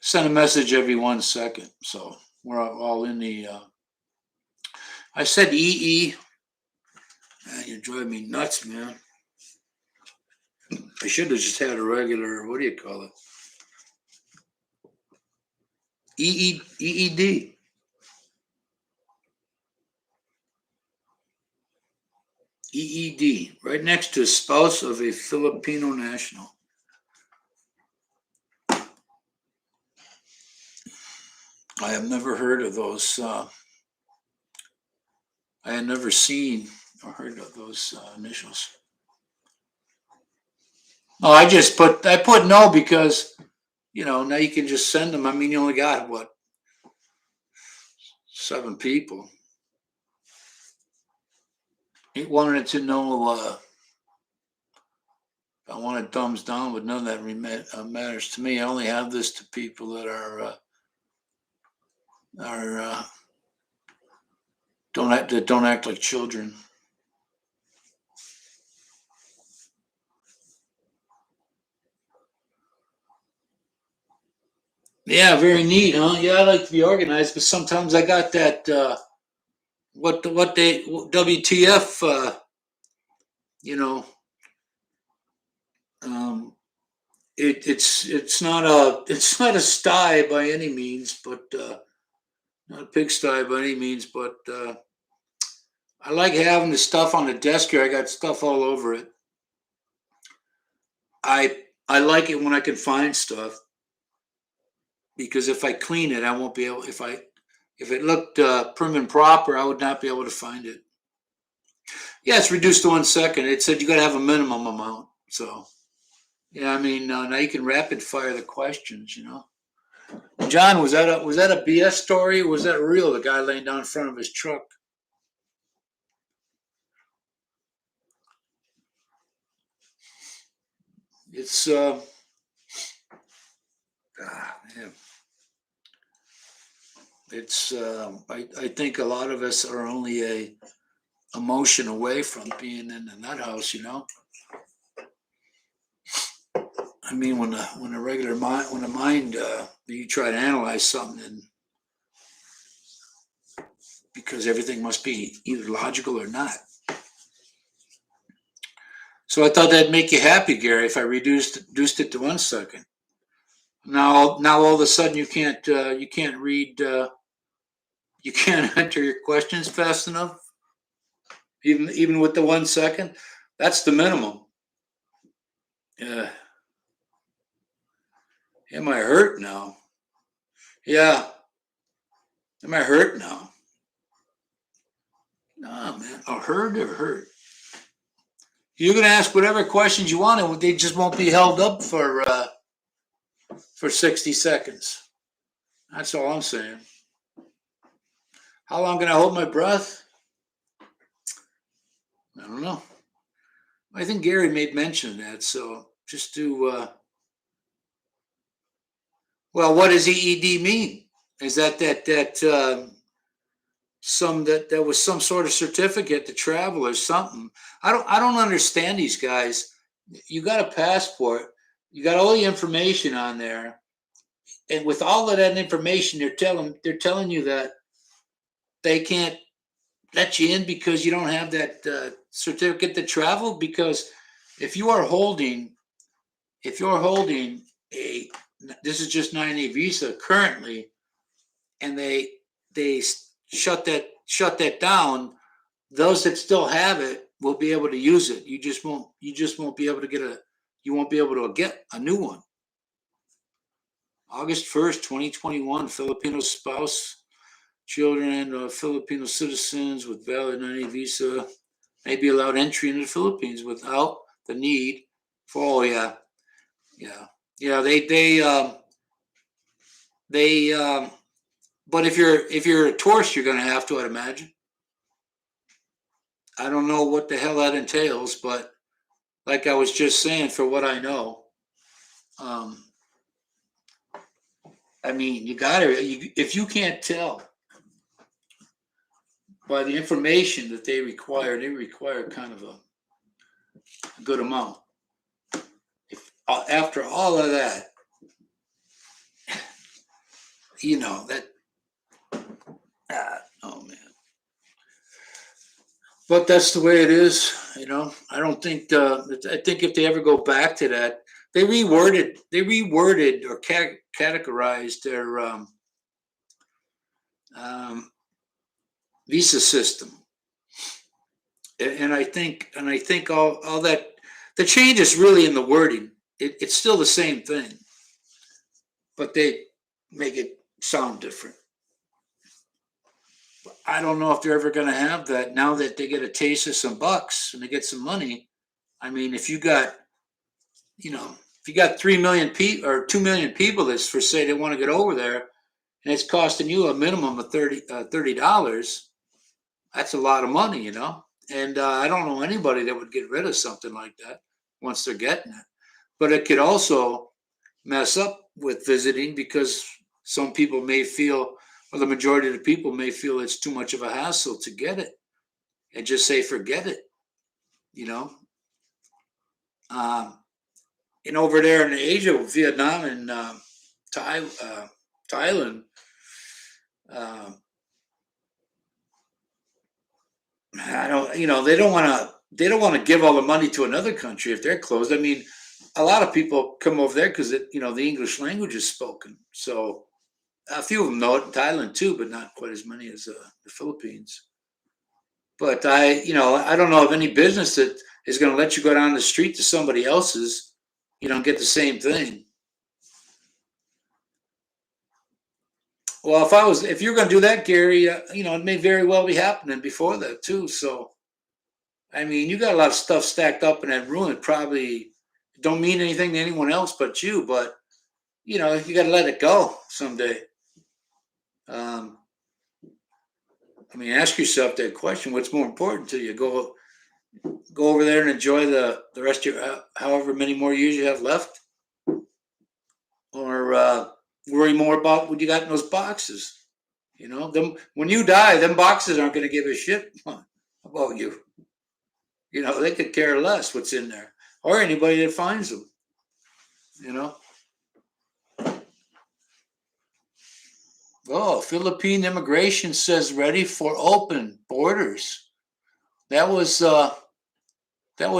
Send a message every 1 second, so we're all in the. I said EE. Man, you drive me nuts, man. I should have just had a regular. What do you call it? EED. EED, right next to spouse of a Filipino national. I have never heard of those. I had never seen or heard of those initials. Oh, I put no because now you can just send them. I mean, you only got what, 7 people. He wanted to know. I wanted thumbs down, but none of that matters to me. I only have this to people that are don't act like children. Yeah, very neat, huh? Yeah, I like to be organized, but sometimes I got that what they WTF, you know, um, it's not a sty by any means, but not a pigsty by any means, but I like having the stuff on the desk here. I got stuff all over it. I like it when I can find stuff because if I clean it, I won't be able. If it looked prim and proper, I would not be able to find it. Yeah, it's reduced to 1 second. It said you got to have a minimum amount. So yeah, I mean now you can rapid fire the questions. John, was that a BS story? Or was that real? The guy laying down in front of his truck. It's man. It's I think a lot of us are only a emotion away from being in the nut house. I mean, when a regular mind, when a mind, you try to analyze something, and because everything must be either logical or not. So I thought that'd make you happy, Gary, if I reduced it to 1 second. Now all of a sudden you can't read, you can't enter your questions fast enough, even with the 1 second. That's the minimum. Yeah, am I hurt now? Yeah, am I hurt now? No, man, a hurt or hurt. You're gonna ask whatever questions you want, and they just won't be held up for 60 seconds. That's all I'm saying. How long can I hold my breath? I don't know. I think Gary made mention of that. So just do. Well, what does EED mean? Is that that was some sort of certificate to travel or something? I don't understand these guys. You got a passport. You got all the information on there, and with all of that information, they're telling you that they can't let you in because you don't have that certificate to travel. Because if you are holding, if you're holding a, this is just 90 visa currently, and they shut that down, those that still have it will be able to use it. You just won't be able to you won't be able to get a new one. August 1st, 2021, Filipino spouse, children, and Filipino citizens with valid 90 visa may be allowed entry into the Philippines without the need for. Oh yeah, yeah, yeah. They. But if you're a tourist, you're going to have to, I'd imagine. I don't know what the hell that entails, but like I was just saying, for what I know, um, I mean, if you can't tell by the information that they require kind of a good amount. If after all of that, that, oh man. But that's the way it is. I don't think. I think if they ever go back to that, they reworded or categorized their um, visa system, And I think all that the change is really in the wording. It's still the same thing, but they make it sound different. I don't know if they're ever going to have that now that they get a taste of some bucks and they get some money. I mean, if you got, if you got 3 million people or 2 million people that's for say they want to get over there, and it's costing you a minimum of $30, that's a lot of money, And I don't know anybody that would get rid of something like that once they're getting it. But it could also mess up with visiting because some people may feel, or the majority of the people may feel it's too much of a hassle to get it and just say, forget it, you know. Um, and over there in Asia, Vietnam and Thailand, uh, I don't, they don't want to give all the money to another country if they're closed. I mean, a lot of people come over there because the English language is spoken. So a few of them know it in Thailand too, but not quite as many as the Philippines. But I don't know of any business that is going to let you go down the street to somebody else's, and get the same thing. Well, if you're going to do that, Gary, it may very well be happening before that too. So, I mean, you got a lot of stuff stacked up in that room. It probably don't mean anything to anyone else but you. But you got to let it go someday. Um, I mean, ask yourself that question: what's more important to you? Go over there and enjoy the rest of your however many more years you have left, or worry more about what you got in those boxes. Them when you die, them boxes aren't going to give a shit about you. They could care less what's in there or anybody that finds them. You know. Oh, Philippine immigration says ready for open borders. That was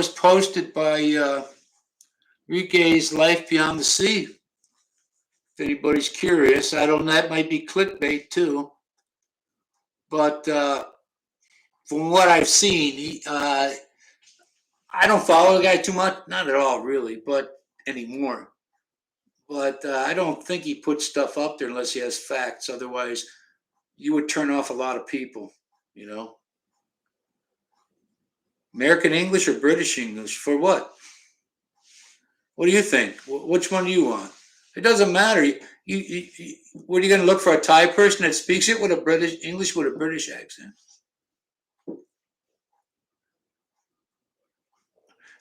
posted by Enrique's Life Beyond the Sea. If anybody's curious, I don't know, that might be clickbait too. But from what I've seen, I don't follow the guy too much, not at all really, but anymore. But I don't think he puts stuff up there unless he has facts. Otherwise, you would turn off a lot of people, American English or British English? For what? What do you think? Which one do you want? It doesn't matter. What are you going to look for? A Thai person that speaks it with a British English with a British accent?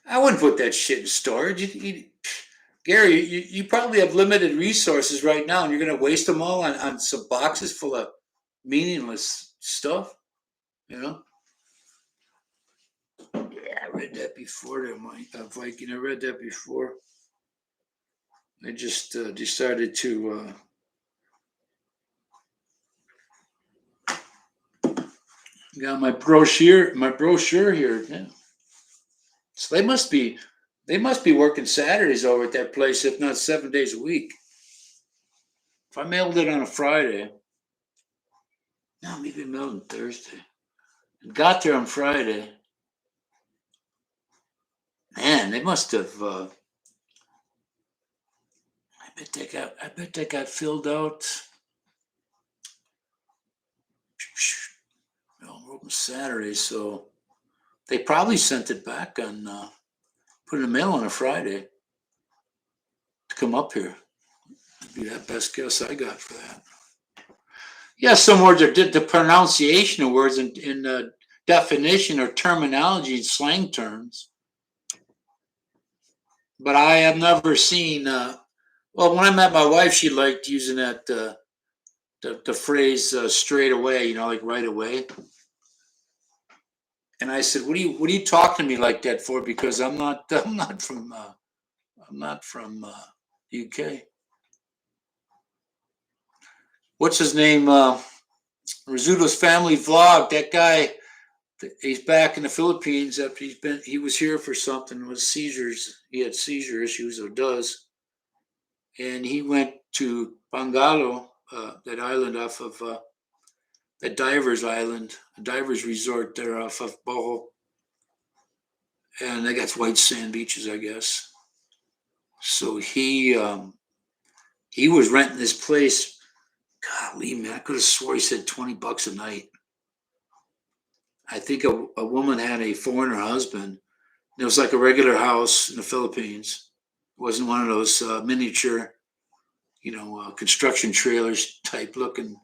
I wouldn't put that shit in storage. Gary, you probably have limited resources right now, and you're going to waste them all on some boxes full of meaningless stuff. Yeah, I read that before. There, Mike Viking. I read that before. I just decided to. Got my brochure here. Yeah. So they must be working Saturdays over at that place, if not 7 days a week. If I mailed it on a Friday, no, maybe I mailed it Thursday. It got there on Friday. Man, they must have. I bet they got filled out. Open Saturday, so they probably sent it back on. Put in the mail on a Friday to come up here. That'd be that best guess I got for that. Yeah, some words are the pronunciation of words in definition or terminology in slang terms. But I have never seen. Well, when I met my wife, she liked using that the phrase straight away. Like right away. And I said, "What are you talking to me like that for? Because I'm not from UK." What's his name? Rizzuto's family vlog. That guy, he's back in the Philippines after he was here for something with seizures. He had seizure issues, or does, and he went to Pangalo, that island off of that divers island, a divers resort there off of Bohol, and they got white sand beaches, I guess. So he was renting this place. Golly, man, I could have swore he said $20 a night. I think a woman had a foreigner husband. It was like a regular house in the Philippines. It wasn't one of those miniature, construction trailers type looking.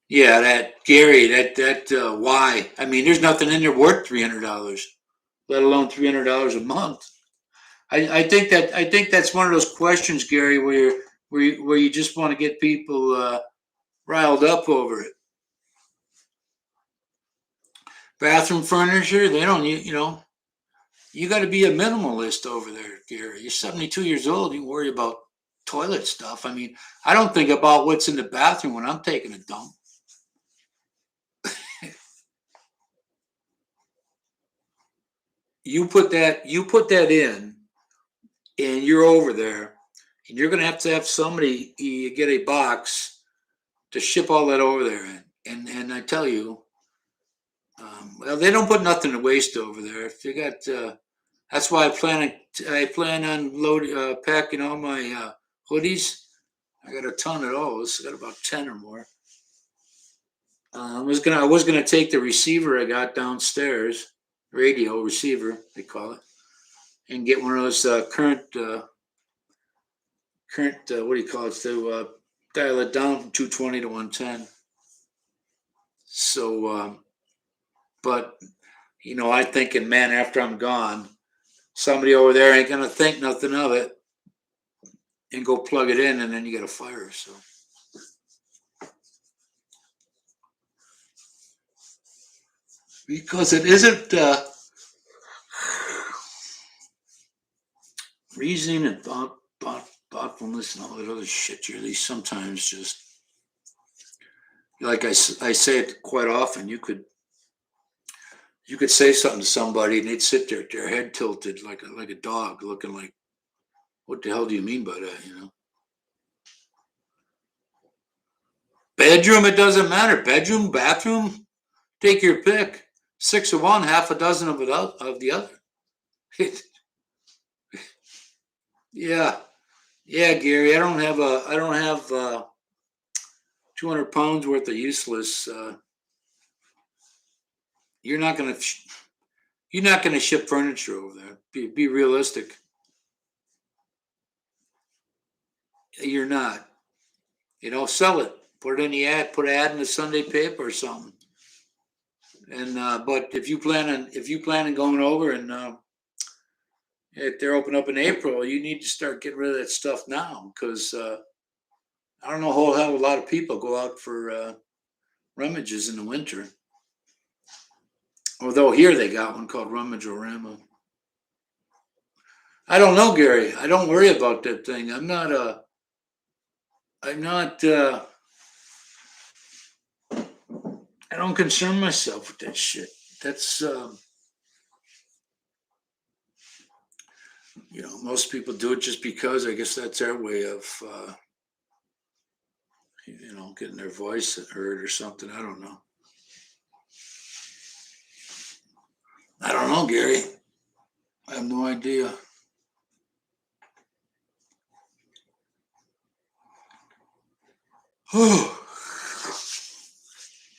Yeah, that Gary, that why? I mean, there's nothing in there worth $300, let alone $300 a month. I think that's one of those questions, Gary, where you just want to get people riled up over it. Bathroom furniture, they don't, you got to be a minimalist over there, Gary. You're 72 years old. You worry about toilet stuff. I mean, I don't think about what's in the bathroom when I'm taking a dump. You put that in, and you're over there, and you're going to have somebody you get a box to ship all that over there in. And I tell you, well, they don't put nothing to waste over there. If you got, that's why I plan on packing all my hoodies. I got a ton of those. I got about 10 or more. I was gonna take the receiver I got downstairs, radio receiver they call it, and get one of those current what do you call it, to dial it down from 220 to 110. So, but I'm thinking, man, after I'm gone, somebody over there ain't gonna think nothing of it and go plug it in, and then you get a fire. So because it isn't reasoning and thoughtfulness and all that other shit. You really sometimes just, like I say it quite often. You could say something to somebody and they'd sit there, their head tilted like a dog, looking like, what the hell do you mean by that? Bedroom, it doesn't matter. Bedroom, bathroom, take your pick. Six of one, half a dozen of the other. Yeah, yeah, Gary. I don't have 200 pounds worth of useless. You're not gonna you're not gonna ship furniture over there. Be realistic. You're not. Sell it. Put it in the ad. Put an ad in the Sunday paper or something. And but if you plan on going over, and if they're open up in April, you need to start getting rid of that stuff now, because I don't know a whole hell of a lot of people go out for rummages in the winter. Although here they got one called Rummage-O-Rama. I don't know, Gary. I don't worry about that thing. I'm not. I don't concern myself with that shit. That's most people do it just because. I guess that's their way of getting their voice heard or something. I don't know. I don't know, Gary. I have no idea.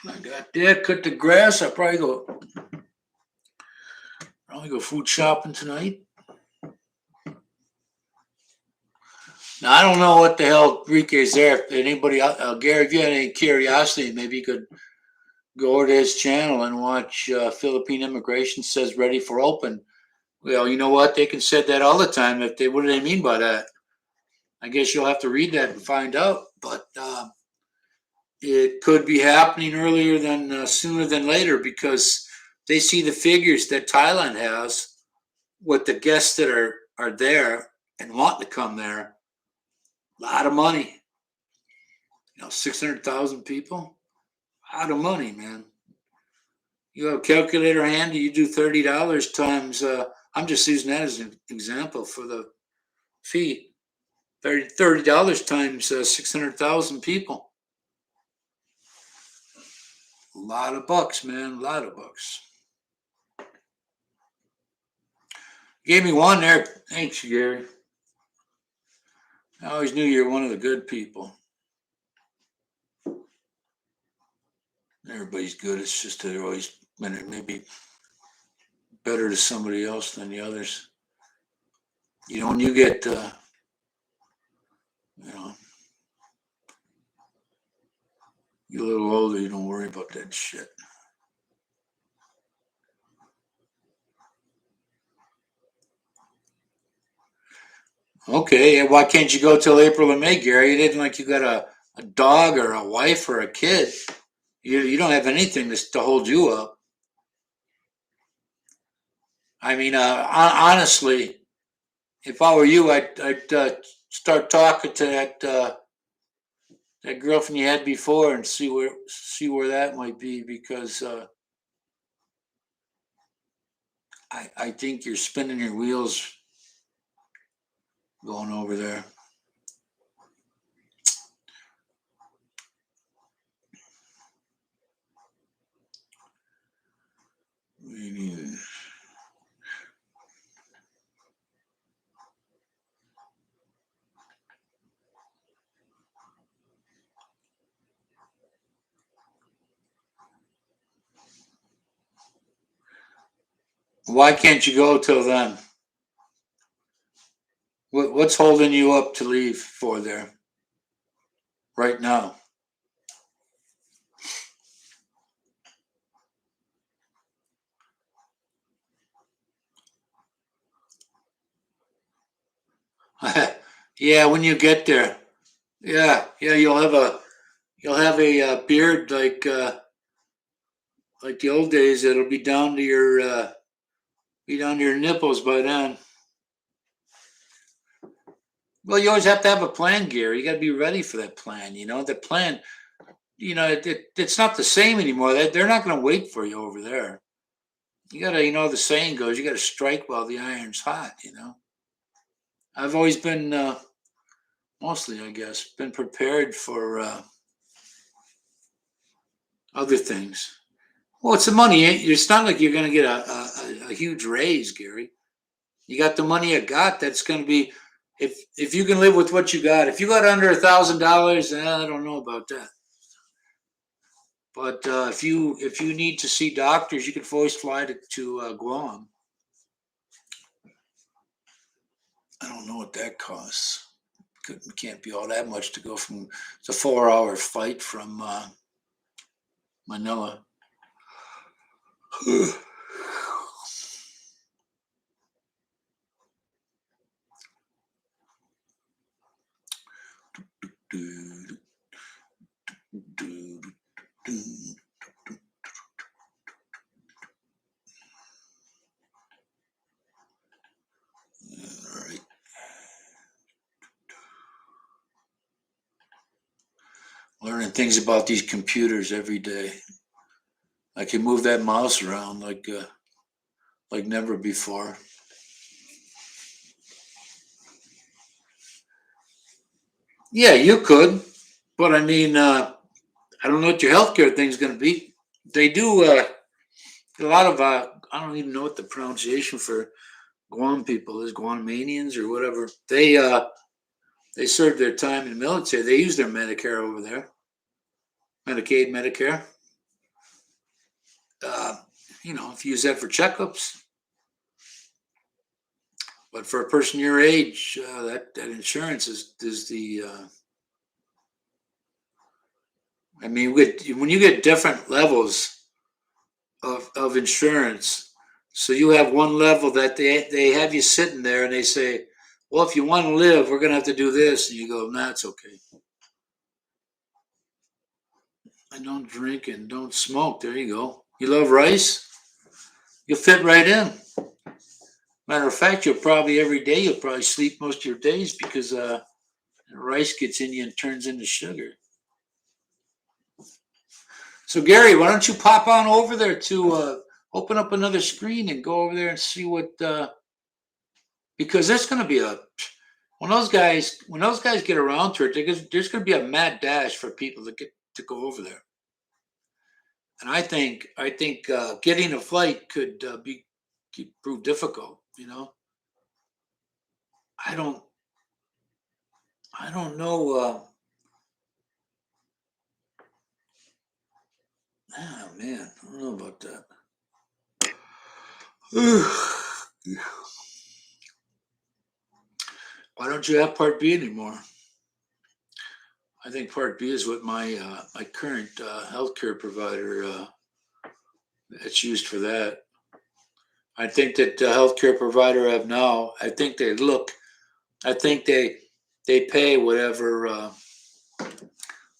I got that. Cut the grass. Probably go food shopping tonight. Now I don't know what the hell Enrique is there. If anybody, Gary, if you had any curiosity, maybe you could go over to his channel and watch Philippine Immigration Says Ready for Open. Well, you know what? They can say that all the time. What do they mean by that? I guess you'll have to read that and find out. But it could be happening earlier than sooner than later, because they see the figures that Thailand has with the guests that are there and want to come there. A lot of money. 600,000 people. A lot of money, man. You have a calculator handy. You do $30 times. I'm just using that as an example for the fee. $30 times 600,000 people. A lot of bucks, man. A lot of bucks. Gave me one there. Thanks, Gary. I always knew you were one of the good people. Everybody's good. It's just they're always maybe better to somebody else than the others. You know, when you get, you know, you a little older, you don't worry about that shit. Okay, why can't you go till April or May, Gary? You didn't like you got a dog or a wife or a kid. You don't have anything to hold you up. I mean, honestly, if I were you, I'd start talking to that girlfriend you had before and see where that might be because I think you're spinning your wheels going over there. Why can't you go till then? What's holding you up to leave for there right now? Yeah, when you get there. Yeah, yeah, you'll have a beard like the old days. It'll be down to your nipples by then. Well, you always have to have a plan, Gary. You got to be ready for that plan. The plan. It's not the same anymore. They're not going to wait for you over there. You got to, the saying goes, you got to strike while the iron's hot. I've always been, mostly, I guess, been prepared for other things. Well, it's the money. It's not like you're going to get a huge raise, Gary. You got the money you got. That's going to be if you can live with what you got. If you got under $1,000, I don't know about that. But if you need to see doctors, you can always fly to Guam. I don't know what that costs. Can't be all that much to go from. It's a 4-hour flight from Manila. All right. Learning things about these computers every day. I can move that mouse around like never before. Yeah, you could, but I mean, I don't know what your healthcare thing's going to be. They do a lot of. I don't even know what the pronunciation for Guam people is. Guamanians or whatever. They served their time in the military. They use their Medicare over there. Medicaid, Medicare. Uh, if you use that for checkups, but for a person your age, that insurance is the. I mean, when you get different levels of insurance, so you have one level that they have you sitting there and they say, well, if you want to live, we're going to have to do this, and you go, nah, it's okay. I don't drink and don't smoke. There you go. You love rice? You'll fit right in. Matter of fact, you'll probably sleep most of your days because rice gets in you and turns into sugar. So Gary, why don't you pop on over there to open up another screen and go over there and see what because there's going to be when those guys get around to it, there's going to be a mad dash for people to go over there, and I think getting a flight could prove difficult. I don't know. Oh man, I don't know about that. Why don't you have Part B anymore? I think Part B is what my current healthcare provider it's used for that. I think that the healthcare provider I have now, I think they look, I think they pay whatever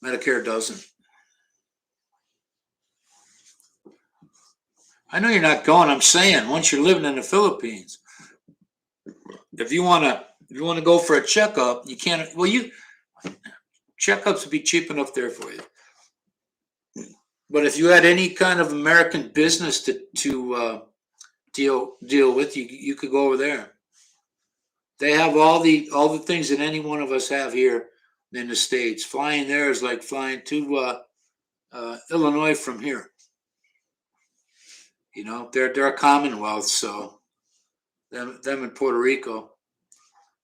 Medicare doesn't. I know you're not going. I'm saying once you're living in the Philippines, if you wanna go for a checkup, you can't. Well, you checkups would be cheap enough there for you. But if you had any kind of American business to deal with, you could go over there. They have all the things that any one of us have here in the States. Flying there is like flying to Illinois from here. You know, they're a Commonwealth, so them in Puerto Rico.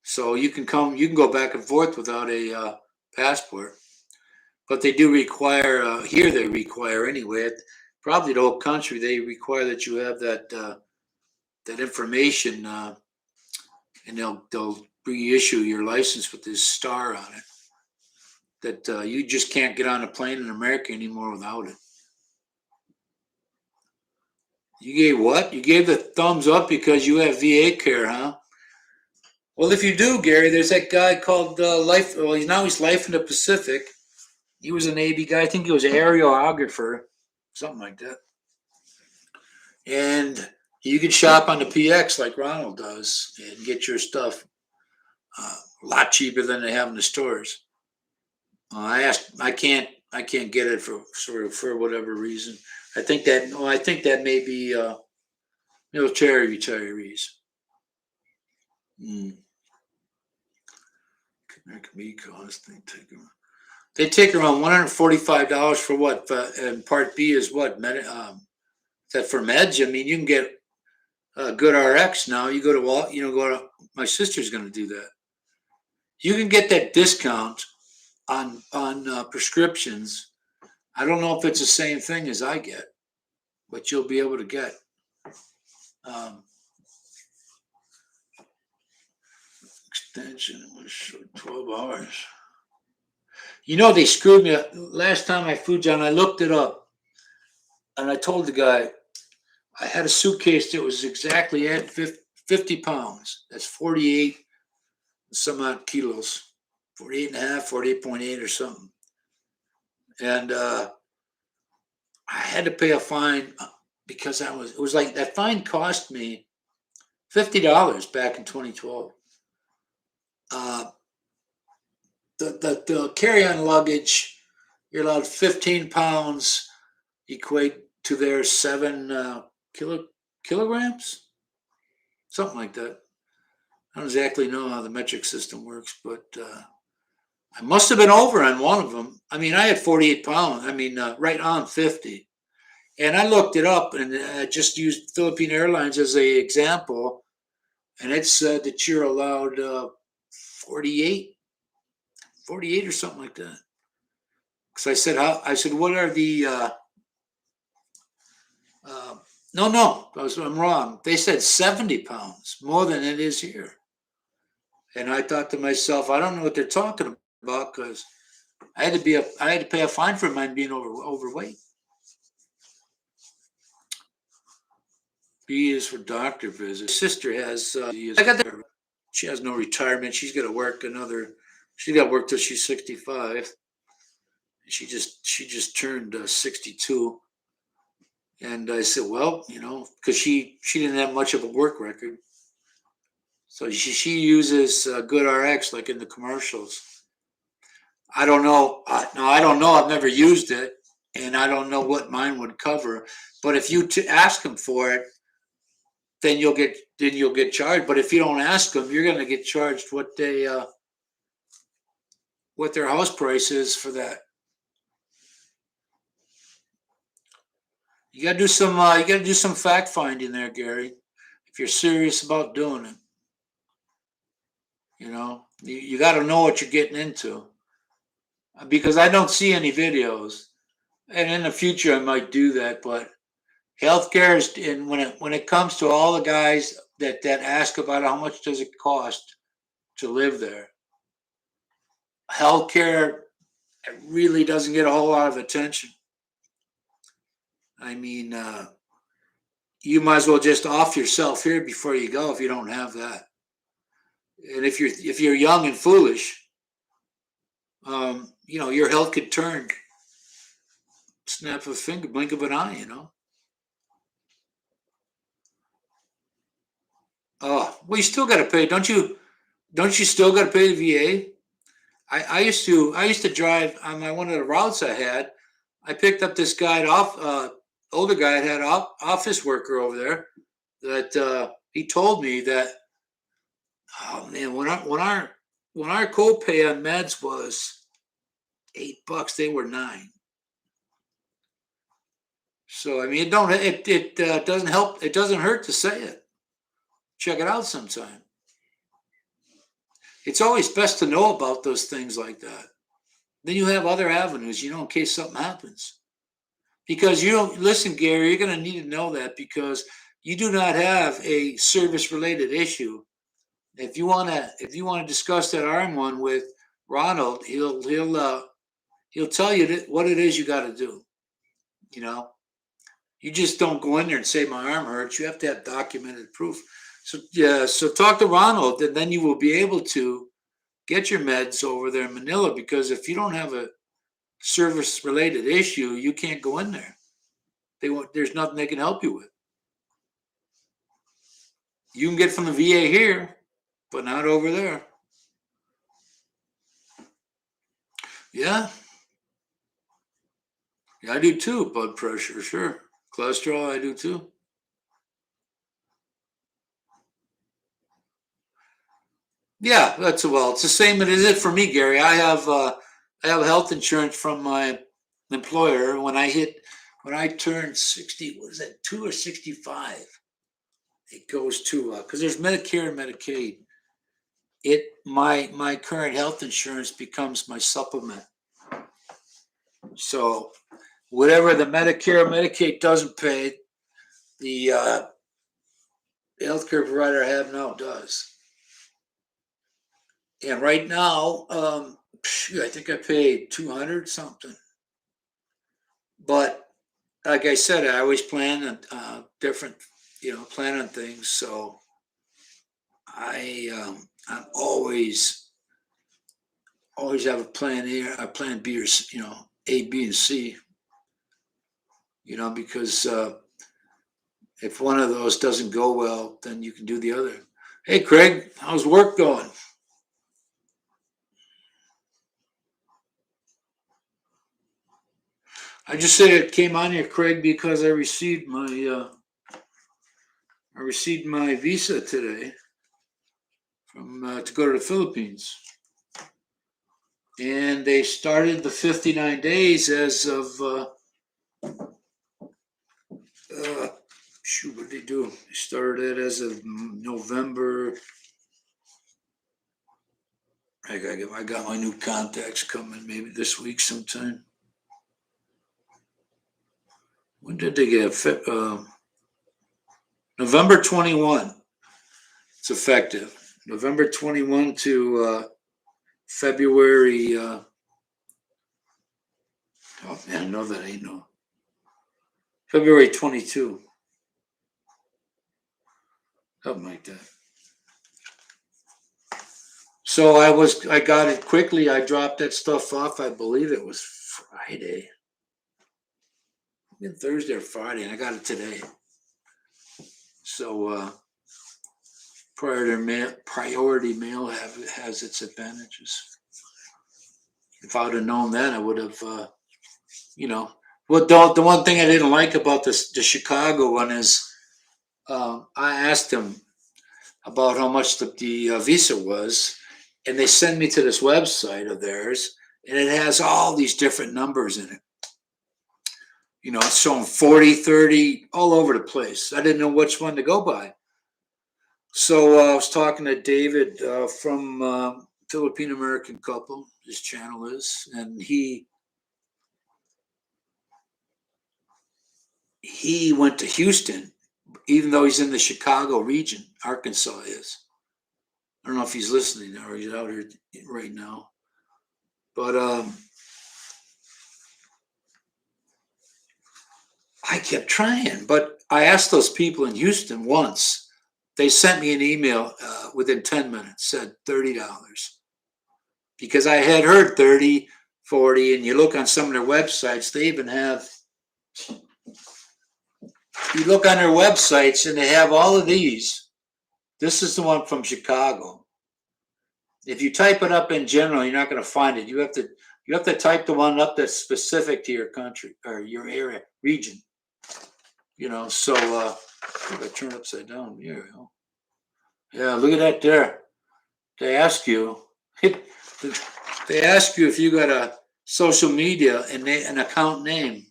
So you can go back and forth without a passport. But they do require here. They require anyway. Probably the whole country. They require that you have that information, and they'll reissue your license with this star on it. That you just can't get on a plane in America anymore without it. You gave what? You gave the thumbs up because you have VA care, huh? Well, if you do, Gary, there's that guy called Life. Well, he's Life in the Pacific. He was a Navy guy. I think he was an aerographer, something like that. And you can shop on the PX like Ronald does and get your stuff a lot cheaper than they have in the stores. I can't get it for whatever reason. I think that may be military retirees. American me cost they take around $145 for what? And Part B is what? Is that for meds? I mean, you can get Good RX now. You go to my sister's going to do that. You can get that discount on prescriptions. I don't know if it's the same thing as I get, but you'll be able to get. Extension was 12 hours. You know, they screwed me up. Last time I flew down, I looked it up. And I told the guy, I had a suitcase that was exactly at 50 pounds. That's 48 some odd kilos. 48 and a half, 48.8 or something. And I had to pay a fine because it was like that fine cost me $50 back in 2012. The carry-on luggage, you're allowed 15 pounds, equate to their 7 kilograms, something like that. I don't exactly know how the metric system works, but I must have been over on one of them. I mean, I had 48 pounds. I mean, right on 50. And I looked it up and I just used Philippine Airlines as an example. And it said that you're allowed 48 or something like that. Because I said, what are the, no, I'm wrong. They said 70 pounds, more than it is here. And I thought to myself, I don't know what they're talking about because I had to pay a fine for mine being overweight. B is for doctor visits. Sister has, she has no retirement. She's got to work she's got to work till she's 65. She just turned 62. And I said, well, because she didn't have much of a work record. So she uses Good RX like in the commercials. I don't know. I don't know. I've never used it, and I don't know what mine would cover. But if you ask them for it, then you'll get charged. But if you don't ask them, you're going to get charged what their house price is for that. You got to do some fact finding there, Gary, if you're serious about doing it. You know, you got to know what you're getting into, because I don't see any videos, and in the future I might do that. But healthcare is, and when it comes to all the guys that ask about how much does it cost to live there, healthcare really doesn't get a whole lot of attention. I mean, you might as well just off yourself here before you go if you don't have that. And if you're young and foolish, you know, your health could turn snap of a finger, blink of an eye. You know. Oh, well, you still got to pay, don't you? Don't you still got to pay the VA? I used to drive on my one of the routes I had. I picked up this guy off older guy had office worker over there that he told me that, oh man, when our copay on meds was $8, they were $9. So I mean, it doesn't help. It doesn't hurt to say it. Check it out sometime. It's always best to know about those things like that. Then you have other avenues, you know, in case something happens. Because you don't listen, Gary, you're going to need to know that because you do not have a service related issue. If you want to discuss that arm one with Ronald, he'll tell you what it is you got to do. You know, you just don't go in there and say my arm hurts. You have to have documented proof. So yeah, so talk to Ronald, and then you will be able to get your meds over there in Manila. Because if you don't have a service related issue, you can't go in there. There's nothing they can help you with. You can get from the VA here, but not over there. Yeah. Yeah, I do too. Blood pressure, sure. Cholesterol, I do too. Yeah, it's the same as it for me, Gary. I have health insurance from my employer. When I turn 60, what is that, 2 or 65? It goes to because there's Medicare and Medicaid. My current health insurance becomes my supplement. So whatever the Medicare or Medicaid doesn't pay, the healthcare provider I have now does. And right now, I think I paid 200 something. But like I said, I always plan on different, plan on things. So I'm always have a plan A, a plan B, or A, B, and C. Because if one of those doesn't go well, then you can do the other. Hey, Craig, how's work going? I just said it came on here, Craig, because I received my visa today from to go to the Philippines, and they started the 59 days as of what did they do? They started as of November. I got my new contacts coming maybe this week sometime. When did they get November 21? It's effective. November 21 to February. Oh man, I know that ain't no. February 22. Something like that. So I got it quickly. I dropped that stuff off. I believe it was Friday. Thursday or Friday, and I got it today. So priority mail has its advantages. If I would have known that, I would have, Well, the one thing I didn't like about the Chicago one is I asked them about how much the visa was, and they send me to this website of theirs, and it has all these different numbers in it. It's showing 40, 30, all over the place. I didn't know which one to go by. So I was talking to David from Philippine American couple. His channel is, and he went to Houston, even though he's in the Chicago region. Arkansas is. I don't know if he's listening or he's out here right now, but I kept trying. But I asked those people in Houston once. They sent me an email within 10 minutes, said $30. Because I had heard 30, 40, and you look on some of their websites, they even have, you look on their websites and they have all of these. This is the one from Chicago. If you type it up in general, you're not going to find it. You have to type the one up that's specific to your country or your area, region. So if I turn it upside down, here we go. Yeah, look at that there. They ask you, they ask you if you got a social media and an account name.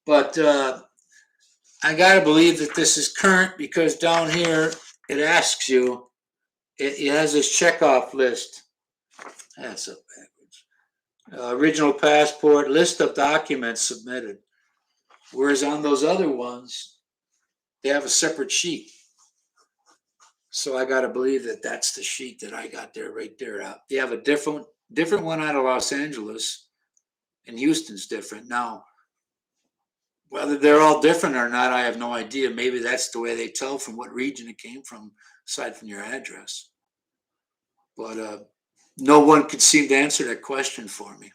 But I got to believe that this is current because down here it asks you, it has this checkoff list. That's up backwards. Original passport, list of documents submitted. Whereas on those other ones, they have a separate sheet. So I got to believe that that's the sheet that I got there, right there. They have a different one out of Los Angeles, and Houston's different. Now, whether they're all different or not, I have no idea. Maybe that's the way they tell from what region it came from, aside from your address. But no one could seem to answer that question for me.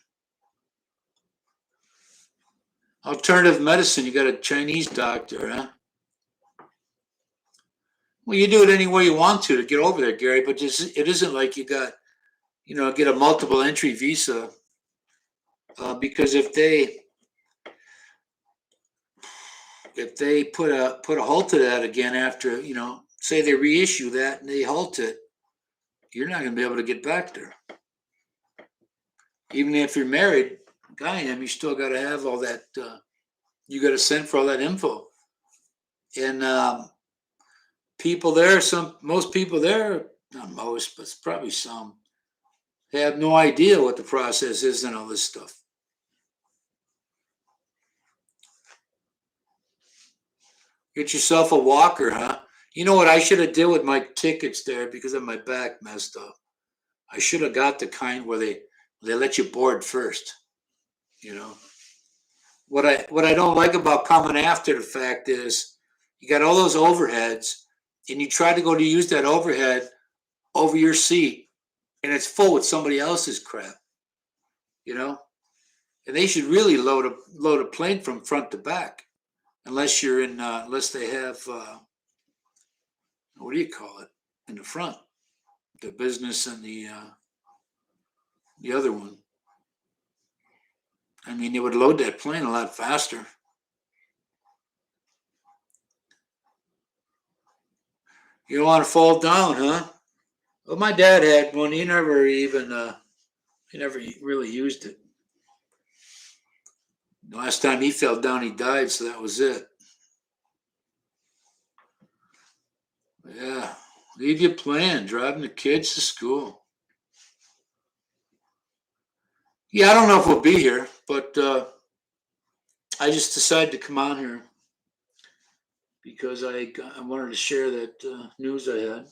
Alternative medicine, you got a Chinese doctor, huh? Well, you do it any way you want to get over there, Gary, but it isn't like you got, get a multiple entry visa. Because if they put a halt to that again after, say they reissue that and they halt it, you're not going to be able to get back there. Even if you're married, guy, you still got to have all that. You got to send for all that info. And people there, most people there, not most, but probably some, they have no idea what the process is and all this stuff. Get yourself a walker, huh? You know what I should have did with my tickets there because of my back messed up. I should have got the kind where they let you board first. What I don't like about coming after the fact is you got all those overheads and you try to go to use that overhead over your seat and it's full with somebody else's crap. And they should really load a plane from front to back, unless you're in unless they have what do you call it in the front, the business and the other one. I mean, they would load that plane a lot faster. You don't want to fall down, huh? Well, my dad had one. He never really used it. The last time he fell down, he died, so that was it. Yeah, leave your plan, driving the kids to school. Yeah, I don't know if we'll be here, but I just decided to come on here because I wanted to share that news I had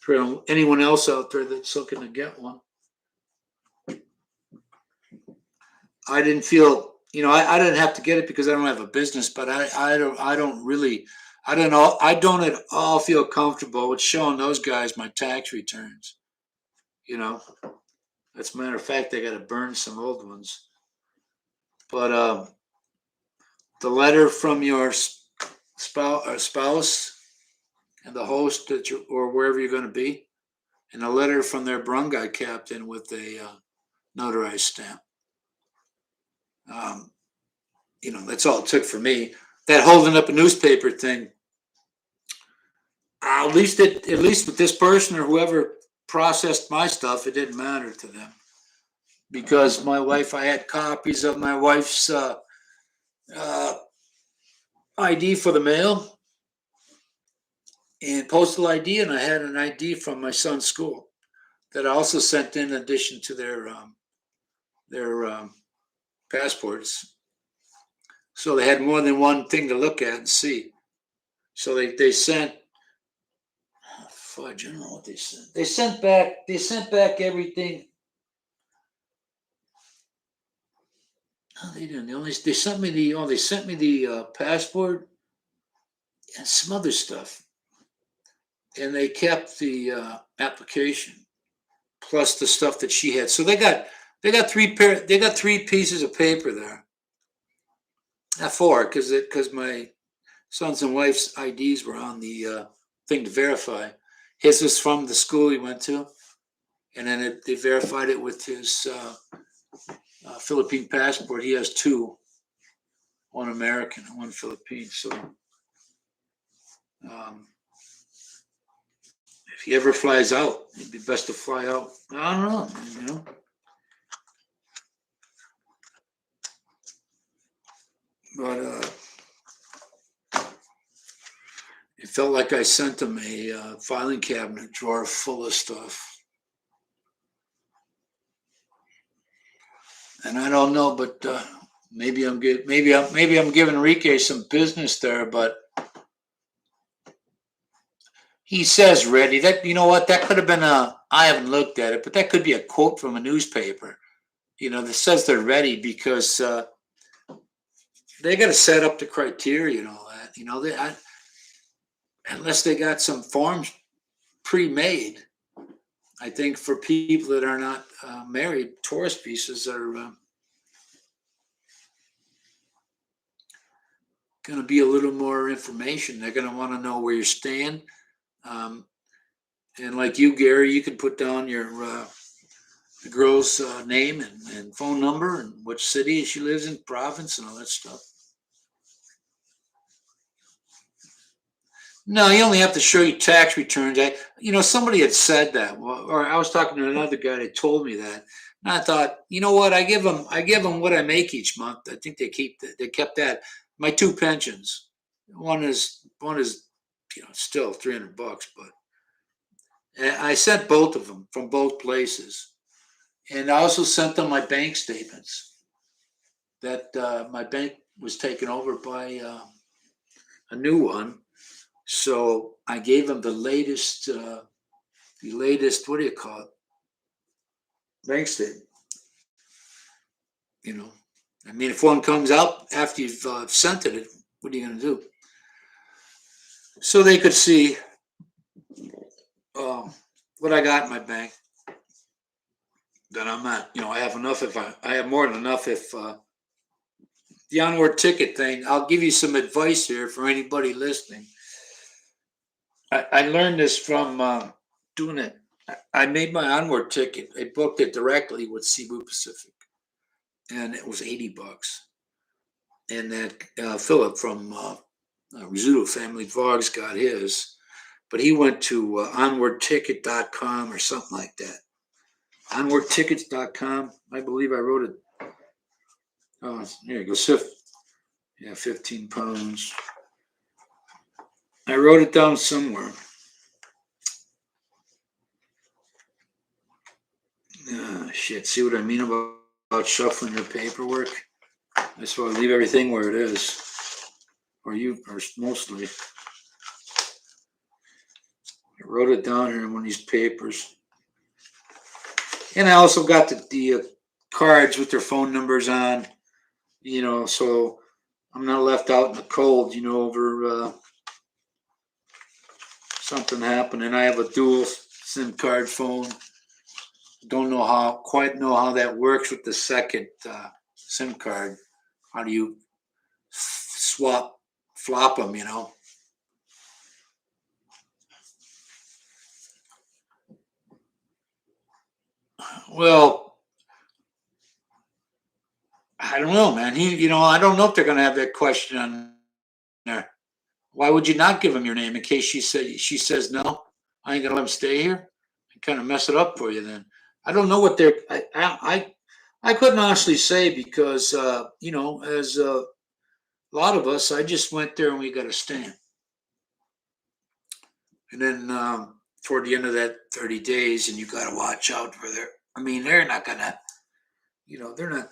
for anyone else out there that's looking to get one. I didn't feel, I didn't have to get it because I don't have a business, but I don't at all feel comfortable with showing those guys my tax returns. As a matter of fact, I got to burn some old ones. But the letter from your spouse and the host or wherever you're going to be, and a letter from their barangay captain with a notarized stamp. That's all it took for me. That holding up a newspaper thing. At least with this person or whoever processed my stuff, it didn't matter to them. Because my wife, I had copies of my wife's ID for the mail. and postal ID, and I had an ID from my son's school that I also sent in addition to their passports. So they had more than one thing to look at and see. So they sent, fudge, I don't know what they sent. They sent back everything. No, they didn't. They sent me the passport and some other stuff, and they kept the application plus the stuff that she had. So they got three pieces of paper there. Not four, because my sons and wife's IDs were on the thing to verify. His was from the school he went to, and then they verified it with his Philippine passport. He has two, one American and one Philippine. So if he ever flies out, it'd be best to fly out. I don't know, you know. But it felt like I sent him a filing cabinet drawer full of stuff. And I don't know, but maybe I'm giving Enrique some business there. But he says ready. That, you know what? That could have been I haven't looked at it, but that could be a quote from a newspaper. You know, that says they're ready because they got to set up the criteria and all that. You know, unless they got some forms pre-made. I think for people that are not married, tourist visas are going to be a little more information. They're going to want to know where you're staying. And like you, Gary, you can put down the girl's name and phone number and which city she lives in, province, and all that stuff. No, you only have to show your tax returns. Somebody had said that, or I was talking to another guy that told me that, and I thought, you know what? I give them what I make each month. I think they kept that. My two pensions, one is still $300, but I sent both of them from both places, and I also sent them my bank statements. That my bank was taken over by a new one. So I gave them the latest, what do you call it? Bank statement. You know, I mean, if one comes out after you've sent it, what are you going to do? So they could see what I got in my bank. That I'm not, I have enough I have more than enough if the onward ticket thing, I'll give you some advice here for anybody listening. I learned this from doing it. I made my onward ticket. I booked it directly with Cebu Pacific, and it was $80. And that Philip from Rizzuto Family Vlogs got his, but he went to onwardticket.com or something like that. Onwardtickets.com. I believe I wrote it. Oh, here you go. Yeah, 15 pounds. I wrote it down somewhere. Shit. See what I mean about shuffling your paperwork? That's why I leave everything where it is. Or mostly. I wrote it down here in one of these papers. And I also got the cards with their phone numbers on, so I'm not left out in the cold, over something happening. I have a dual SIM card phone. Don't quite know how that works with the second SIM card. How do you flop them, Well, I don't know, man. I don't know if they're going to have that question on there. Why would you not give him your name in case she says no? I ain't gonna let him stay here. And kind of mess it up for you. Then I don't know what they're. I couldn't honestly say because as a lot of us, I just went there and we got a stamp. And then toward the end of that 30 days, and you got to watch out for their. I mean, they're not gonna. They're not.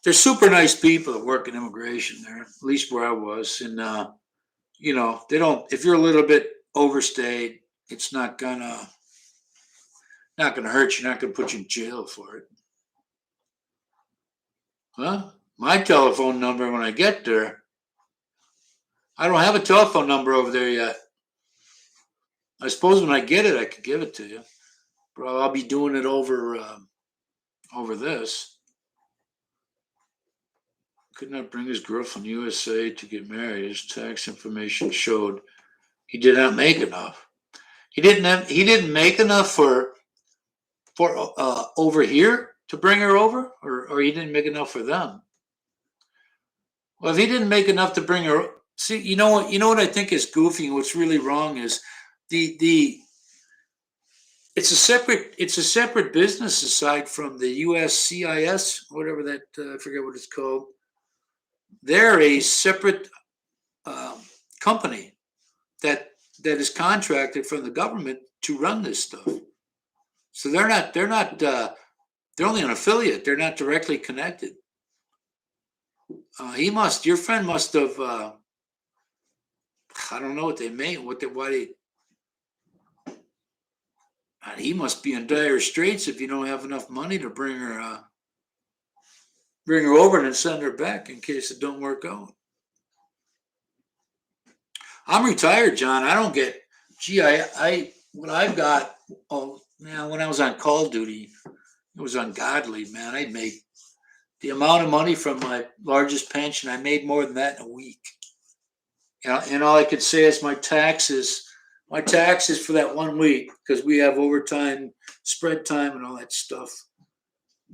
They're super nice people that work in immigration there. At least where I was, and they don't. If you're a little bit overstayed, it's not gonna hurt you. Not gonna put you in jail for it. Huh? My telephone number when I get there. I don't have a telephone number over there yet. I suppose when I get it, I could give it to you. Bro, I'll be doing it over this. Could not bring his girl from USA to get married. His tax information showed he did not make enough. He didn't make enough for over here to bring her over, or he didn't make enough for them. Well, if he didn't make enough to bring her, see, you know what I think is goofy and what's really wrong is the it's a separate business aside from the USCIS, whatever that I forget what it's called. They're a separate um, company that is contracted from the government to run this stuff. So they're only an affiliate. They're not directly connected. Your friend must have, I don't know what they made, why he must be in dire straits if you don't have enough money to bring her over and then send her back in case it don't work out. I'm retired, John. I don't get, gee, what I've got, oh, man, when I was on call duty, it was ungodly, man. I'd make the amount of money from my largest pension, I made more than that in a week. And all I could say is my taxes for that 1 week, because we have overtime, spread time, and all that stuff.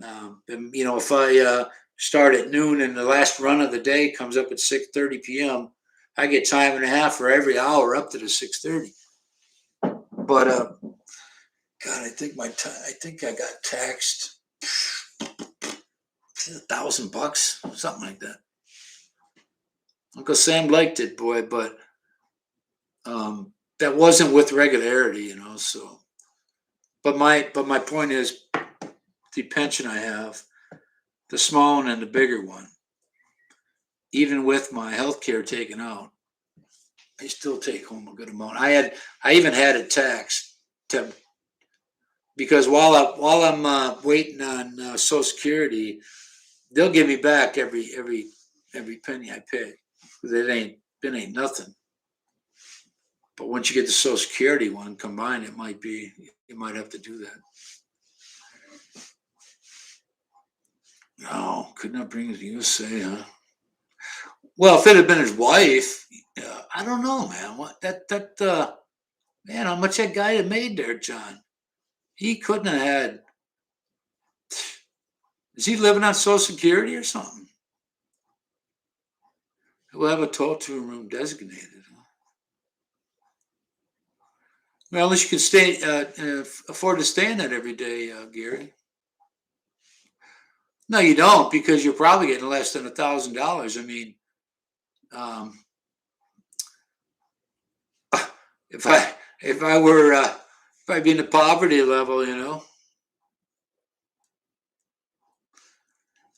And if I start at noon and the last run of the day comes up at 6:30 p.m., I get time and a half for every hour up to the 6:30. But God, I think I got taxed $1,000, something like that. Uncle Sam liked it, boy, but that wasn't with regularity. So, but my point is, the pension I have, the small one and the bigger one, even with my health care taken out, I still take home a good amount. I even had it taxed to because while I'm waiting on Social Security, they'll give me back every penny I pay. It ain't nothing. But once you get the Social Security one combined, you might have to do that. No, could not bring it to USA, huh? Well, if it had been his wife, I don't know, man. What that man? How much that guy had made there, John? He couldn't have had. Is he living on Social Security or something? We'll have a torture room designated. Huh? Well, unless you can afford to stay in that every day, Gary. No, you don't, because you're probably getting less than $1,000. I mean, um, if I were if I'd be in the poverty level,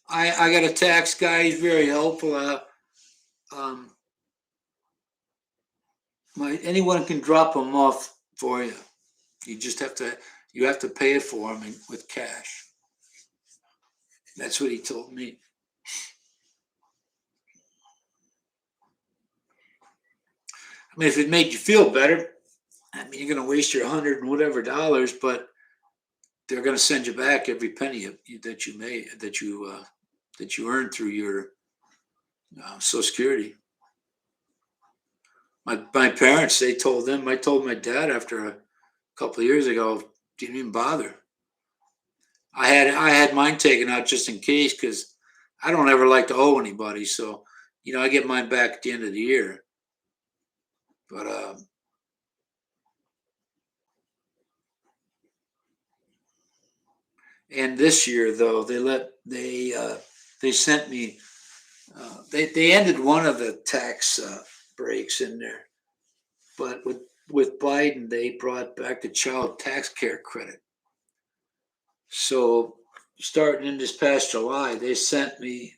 I got a tax guy. He's very helpful. Um, anyone can drop them off for you. You have to pay it for them with cash. That's what he told me. I mean, if it made you feel better, I mean, you're going to waste your $100 and whatever dollars, but they're going to send you back every penny that you made that you earned through your Social Security. My parents, I told my dad after a couple of years ago, didn't even bother. I had mine taken out just in case, because I don't ever like to owe anybody. So, I get mine back at the end of the year. But and this year though, they sent me. They ended one of the tax breaks in there, but with Biden, they brought back the child tax care credit. So starting in this past July, they sent me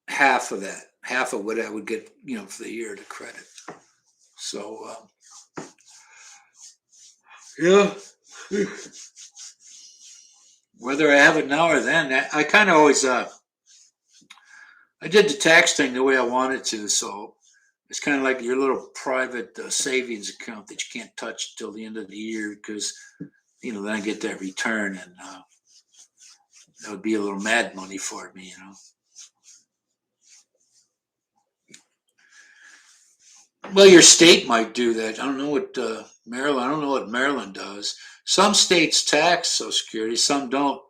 half of that, half of what I would get, for the year to credit. So yeah, whether I have it now or then, I kind of always I did the tax thing the way I wanted to. So it's kind of like your little private savings account that you can't touch till the end of the year because then I get that return, and that would be a little mad money for me. Well, your state might do that. I don't know what Maryland. I don't know what Maryland does. Some states tax Social Security, some don't.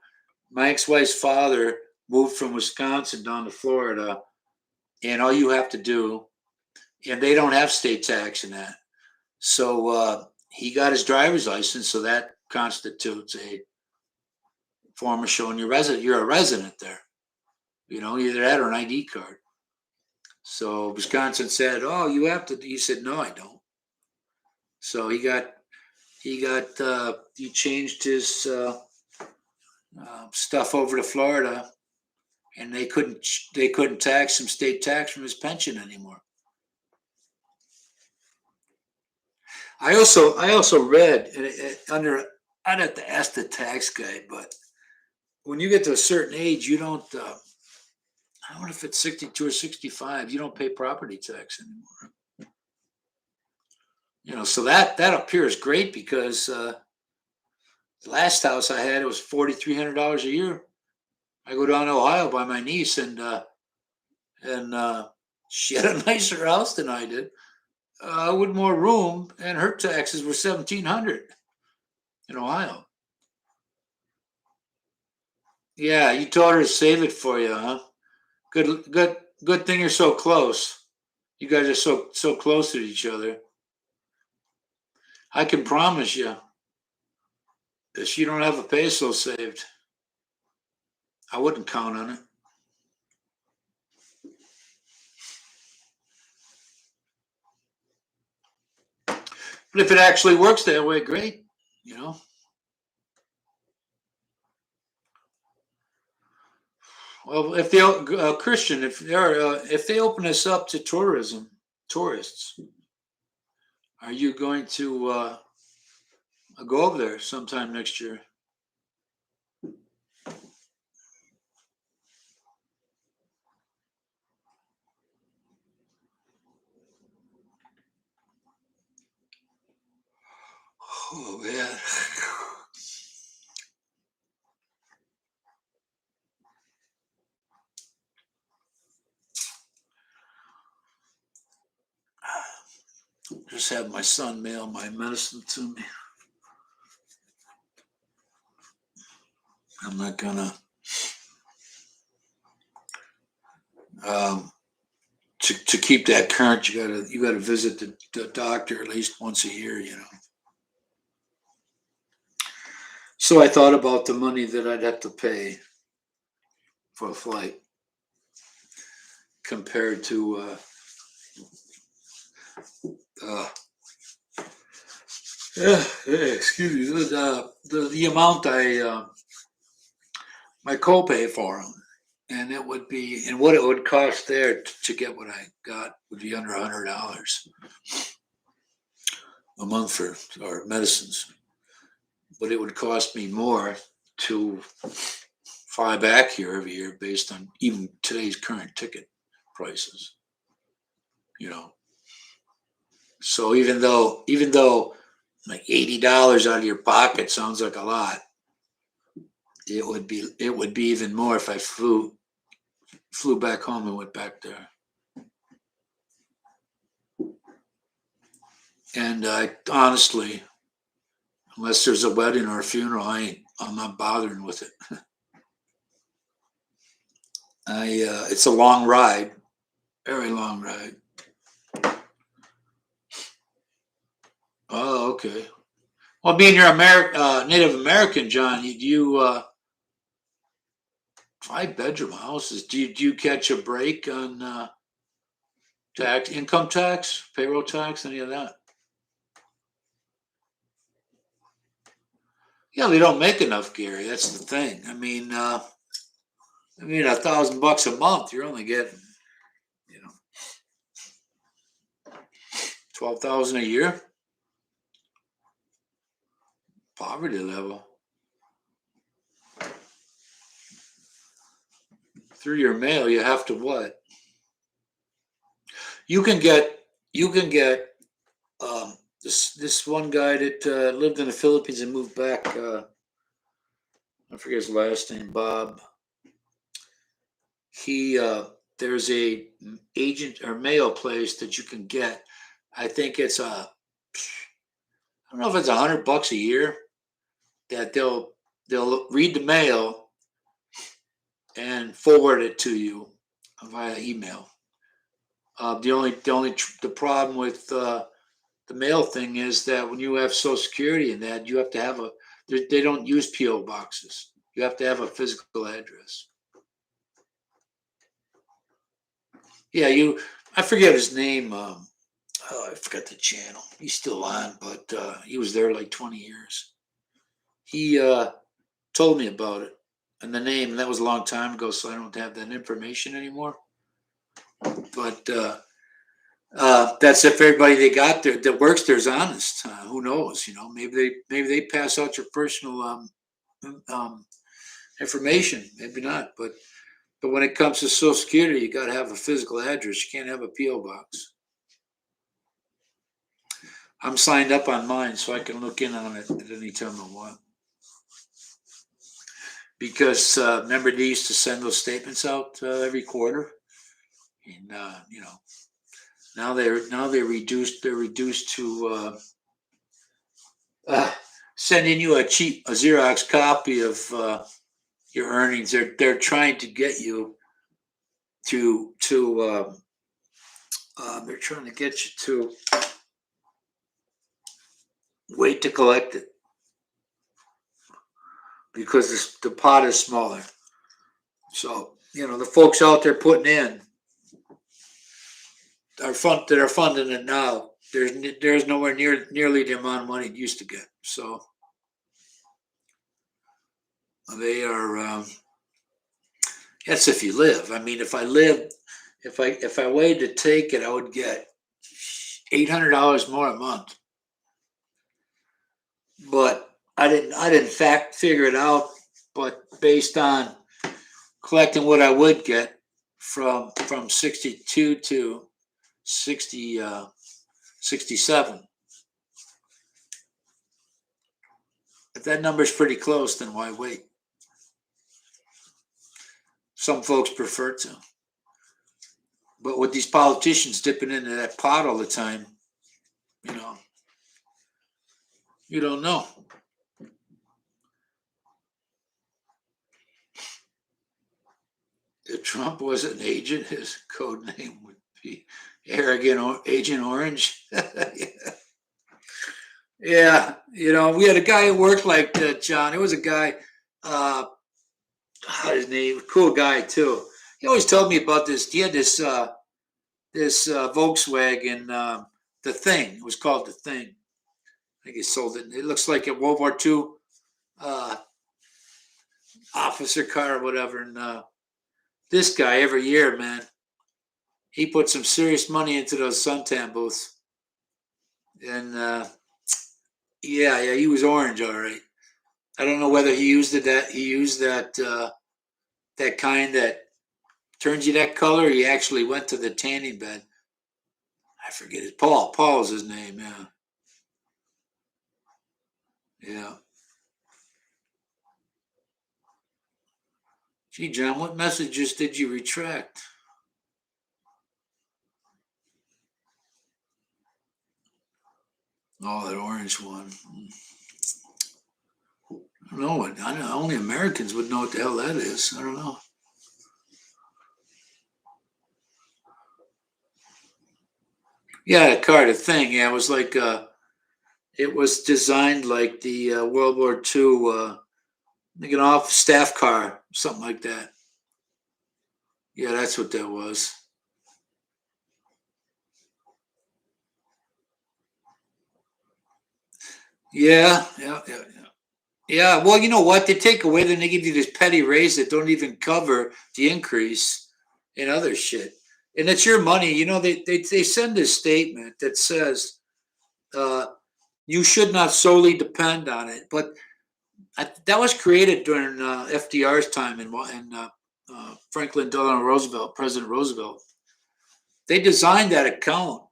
My ex-wife's father moved from Wisconsin down to Florida, and all you have to do, and they don't have state tax in that. So he got his driver's license, so that constitutes a form of showing you're a resident there. Either that or an ID card. So Wisconsin said, "Oh, you have to." He said, "No, I don't." So he changed his stuff over to Florida, and they couldn't tax him state tax from his pension anymore. I also read I'd have to ask the tax guy, but when you get to a certain age, you don't. I don't know if it's 62 or 65. You don't pay property tax anymore. So that appears great because the last house I had, it was $4,300 a year. I go down to Ohio by my niece, and she had a nicer house than I did, with more room, and her taxes were $1,700 in Ohio. Yeah, you told her to save it for you, huh? Good thing you're so close. You guys are so close to each other. I can promise you that she don't have a peso saved. I wouldn't count on it. But if it actually works that way, great. Well, if they Christian, if they open us up to tourists, are you going to go over there sometime next year? Oh man. Just have my son mail my medicine to me. I'm not gonna to keep that current. You gotta visit the doctor at least once a year. So I thought about the money that I'd have to pay for a flight compared to excuse me, the amount my copay for them, and it would be, and what it would cost there to get what I got would be under $100 a month for our medicines, but it would cost me more to fly back here every year based on even today's current ticket prices. So even though like $80 out of your pocket sounds like a lot, it would be even more if I flew back home and went back there. And I honestly, unless there's a wedding or a funeral, I'm not bothering with it. It's a long ride, very long ride. Oh, okay. Well, being you're Native American, John, you 5-bedroom houses. Do you catch a break on Tax, income tax, payroll tax, any of that. Yeah, they don't make enough, Gary. That's the thing. $1,000 a month, you're only getting, you know, 12,000 a year. Poverty level. Through your mail, you have to what? You can get, this one guy that lived in the Philippines and moved back. I forget his last name, Bob. He there's a agent or mail place that you can get. I think it's I don't know if it's $100 a year that they'll read the mail and forward it to you via email. The problem with the mail thing is that when you have Social Security and that, you have to have they don't use PO boxes. You have to have a physical address. Yeah, I forget his name. I forgot the channel. He's still on, but he was there like 20 years. He told me about it and the name, and that was a long time ago, so I don't have that information anymore. But that's if everybody they got there that works there is honest. Who knows? Maybe they pass out your personal information. Maybe not, but when it comes to Social Security, you got to have a physical address. You can't have a PO box. I'm signed up on mine, so I can look in on it at any time I want. Because remember, they used to send those statements out every quarter, and now they're reduced. They're reduced to sending you a Xerox copy of your earnings. They're trying to get you to they're trying to get you to wait to collect it because the pot is smaller. So the folks out there putting in that are funding it now. There's nowhere nearly the amount of money it used to get. So they are. That's if you live. I mean, if I waited to take it, I would get $800 more a month. But I didn't figure it out. But based on collecting what I would get from 62 to 67, if that number's pretty close, then why wait? Some folks prefer to. But with these politicians dipping into that pot all the time, you don't know. If Trump was an agent, his code name would be Agent Orange. Yeah, we had a guy at work like that, John. It was a guy, his name, cool guy too. He always told me about this. He had this Volkswagen, the Thing. It was called the Thing. I think he sold it. It looks like a World War II officer car or whatever. And this guy, every year, man, he put some serious money into those suntan booths. And yeah, he was orange, all right. I don't know whether he used that that kind that turns you that color. He actually went to the tanning bed. I forget it. Paul's his name. Yeah. Yeah. Gee, John, what messages did you retract? Oh, that orange one. I don't know. I know only Americans would know what the hell that is. I don't know. Yeah, a car, the Thing. Yeah, it was like it was designed like the World War II, like an off staff car, something like that. Yeah, that's what that was. Yeah, yeah, yeah, yeah. Yeah, well, you know what? They take away, then they give you this petty raise that don't even cover the increase in other shit. And it's your money. You know, they send this statement that says uh, you should not solely depend on it. But that was created during FDR's time and Franklin Delano Roosevelt, President Roosevelt. They designed that account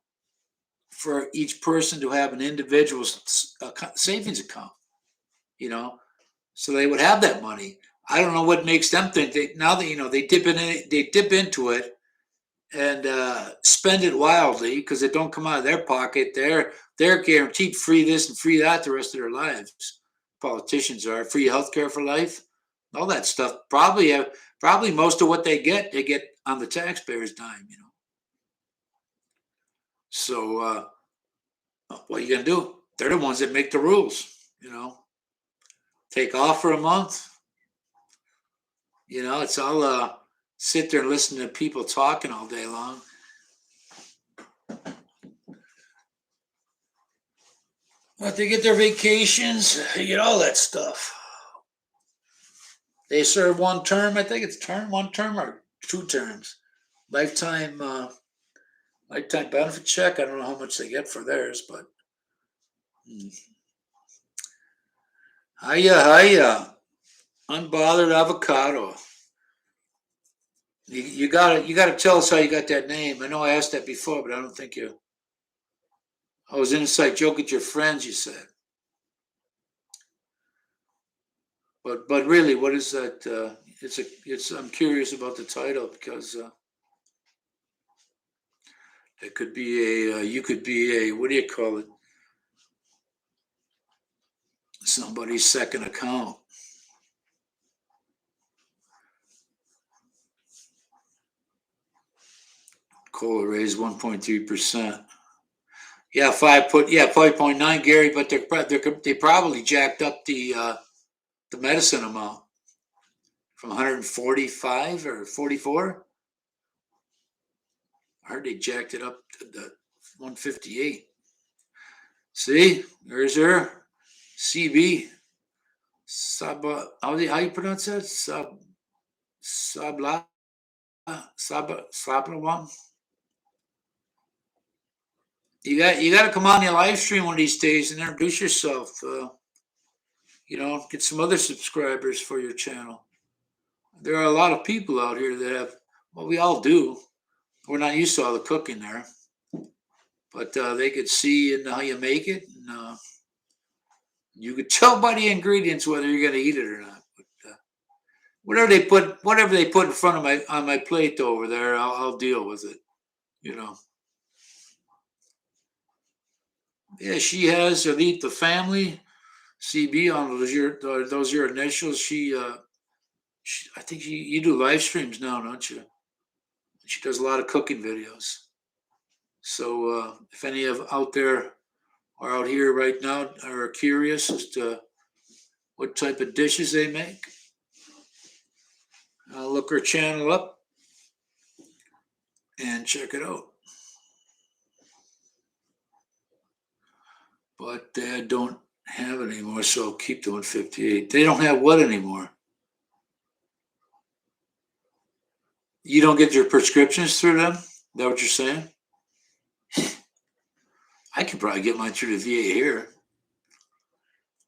for each person to have an individual savings account, you know, so they would have that money. I don't know what makes them think they now that they dip into it and spend it wildly because it don't come out of their pocket. They're guaranteed free this and free that the rest of their lives. Politicians are free healthcare for life, all that stuff. Probably most of what they get on the taxpayers' dime. So what are you gonna do? They're the ones that make the rules. Take off for a month. It's all sit there and listen to people talking all day long. But they get their vacations, they get all that stuff. They serve one term. I think it's one term or two terms. Lifetime, lifetime benefit check. I don't know how much they get for theirs, but hiya, unbothered avocado. You gotta tell us how you got that name. I know I asked that before, but I don't think you. I was inside joke at your friends. You said, but really, what is that? It's. I'm curious about the title because it could be a. You could be a. What do you call it? Somebody's second account. Cola raised 1.3%. Yeah, 5.9, Gary. But they probably jacked up the medicine amount from 145 or 44. I heard they jacked it up to the 158. See, there's her CB Saba. How you pronounce that? Sabla Sabla one. You got to come on your live stream one of these days and introduce yourself. Get some other subscribers for your channel. There are a lot of people out here that have. Well, we all do. We're not used to all the cooking there, but they could see and how you make it, and you could tell by the ingredients whether you're going to eat it or not. But whatever they put in front of my plate over there, I'll deal with it. You know. Yeah, she has Elite the family. CB on those your initials. I think you do live streams now, don't you? She does a lot of cooking videos. So if any of out there are out here right now are curious as to what type of dishes they make, I'll look her channel up and check it out. But they don't have it anymore, so I'll keep the 158. They don't have what anymore? You don't get your prescriptions through them? Is that what you're saying? I could probably get mine through the VA here.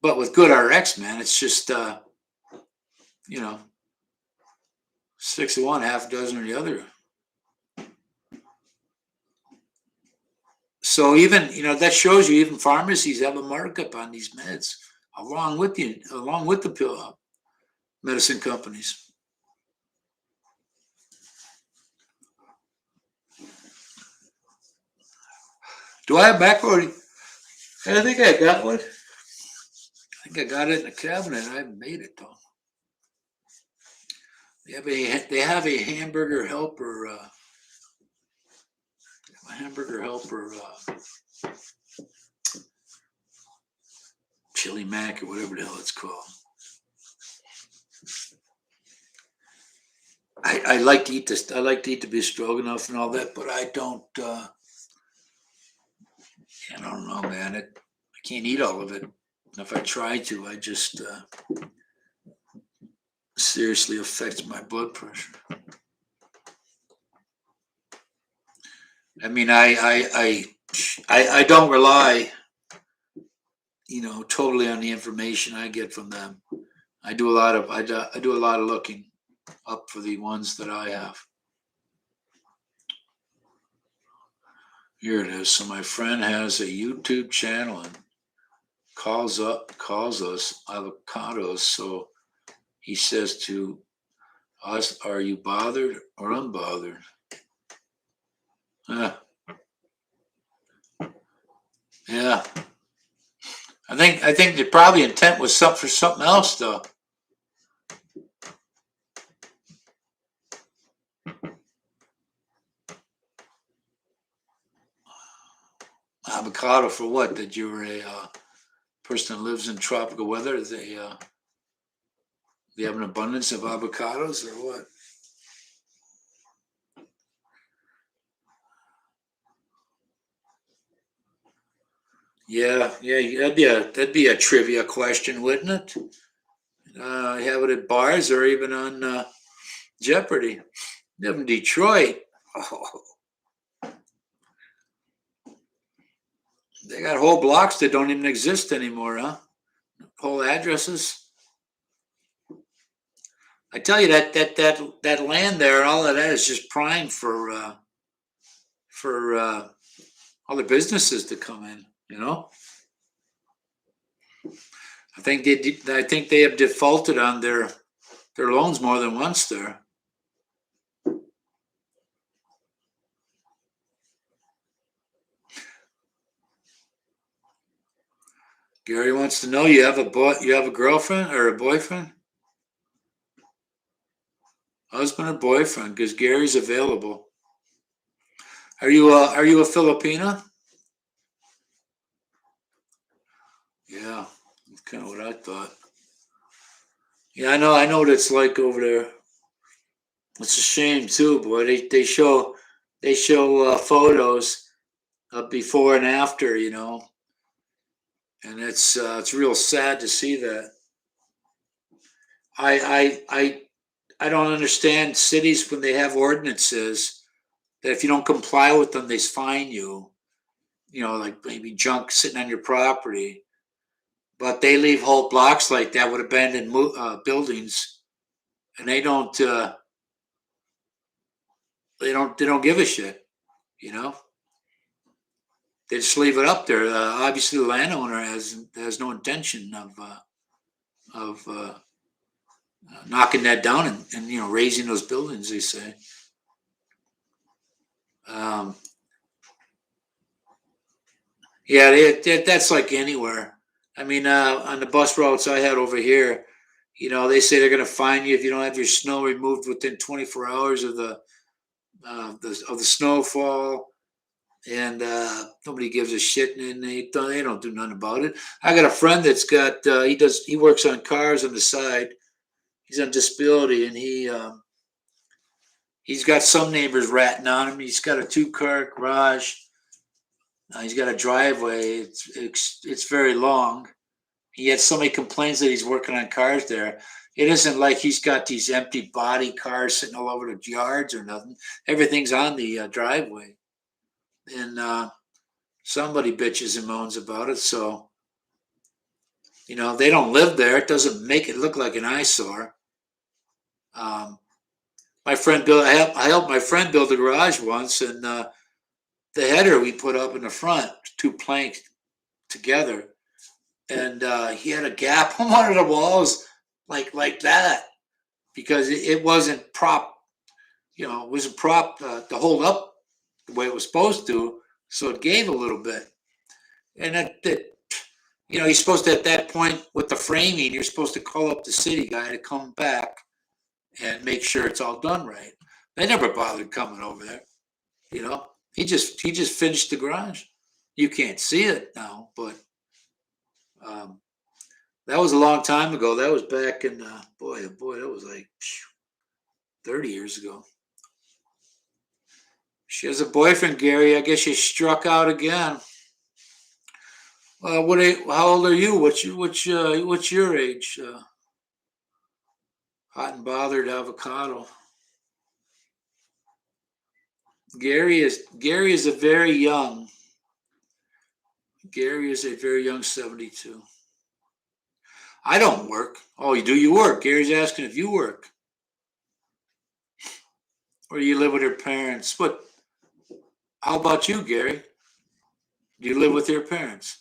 But with GoodRx, man, it's just, 6 of one, half a dozen of the other. So even, that shows you even pharmacies have a markup on these meds along with the pill medicine companies. Do I have macro? I think I got one. I think I got it in the cabinet. I haven't made it though. They have a hamburger helper. Chili mac or whatever the hell it's called. I like to eat this. I like to eat the beef stroganoff and all that, but I don't. I don't know, man. I can't eat all of it. If I try to, I just seriously affects my blood pressure. I mean, I don't rely, totally on the information I get from them. I do a lot of looking up for the ones that I have. Here it is. So my friend has a YouTube channel and calls us avocados. So he says to us, "Are you bothered or unbothered?" Yeah. I think the probably intent was for something else though. Avocado for what? That you're a person that lives in tropical weather? They have an abundance of avocados or what? Yeah, yeah, that'd be a trivia question, wouldn't it? Have it at bars or even on Jeopardy. Live in Detroit. Oh, they got whole blocks that don't even exist anymore, huh? Whole addresses. I tell you that land there and all of that is just prime for all the businesses to come in. I think they have defaulted on their loans more than once there. Gary wants to know you have a girlfriend or a boyfriend? Husband or boyfriend, because Gary's available. Are you a Filipina? Yeah, that's kind of what I thought. Yeah, I know what it's like over there. It's a shame too, boy. They show photos of before and after, and it's real sad to see that. I don't understand cities when they have ordinances that if you don't comply with them, they fine you. Like maybe junk sitting on your property, but they leave whole blocks like that with abandoned buildings, and they don't give a shit. You know, they just leave it up there. Obviously, the landowner has no intention of knocking that down and raising those buildings. They say. Um, yeah, that's like anywhere. I mean, on the bus routes I had over here, they say they're going to fine you if you don't have your snow removed within 24 hours of the snowfall, and nobody gives a shit, and they don't do nothing about it. I got a friend that's got he works on cars on the side. He's on disability, and he's got some neighbors ratting on him. He's got a 2-car garage. He's got a driveway. It's very long. He had so many complaints that he's working on cars there. It isn't like he's got these empty body cars sitting all over the yards or nothing. Everything's on the driveway, and somebody bitches and moans about it. So they don't live there. It doesn't make it look like an eyesore. Um, my friend built. I helped my friend build a garage once, and the header we put up in the front, 2 planks together, and he had a gap on one of the walls, like that, because it wasn't prop. It wasn't prop to hold up the way it was supposed to, so it gave a little bit, and you're supposed to at that point with the framing, you're supposed to call up the city guy to come back and make sure it's all done right. They never bothered coming over there. You know, he just finished the garage. You can't see it now, but um, that was a long time ago. That was back in boy, oh boy, that was like 30 years ago. She has a boyfriend, Gary. I guess she struck out again. How old are you? What's your age? Hot and bothered avocado. Gary is a very young. Gary is a very young 72. I don't work. Oh, do you work? Gary's asking if you work. Or do you live with your parents? How about you, Gary? Do you live with your parents?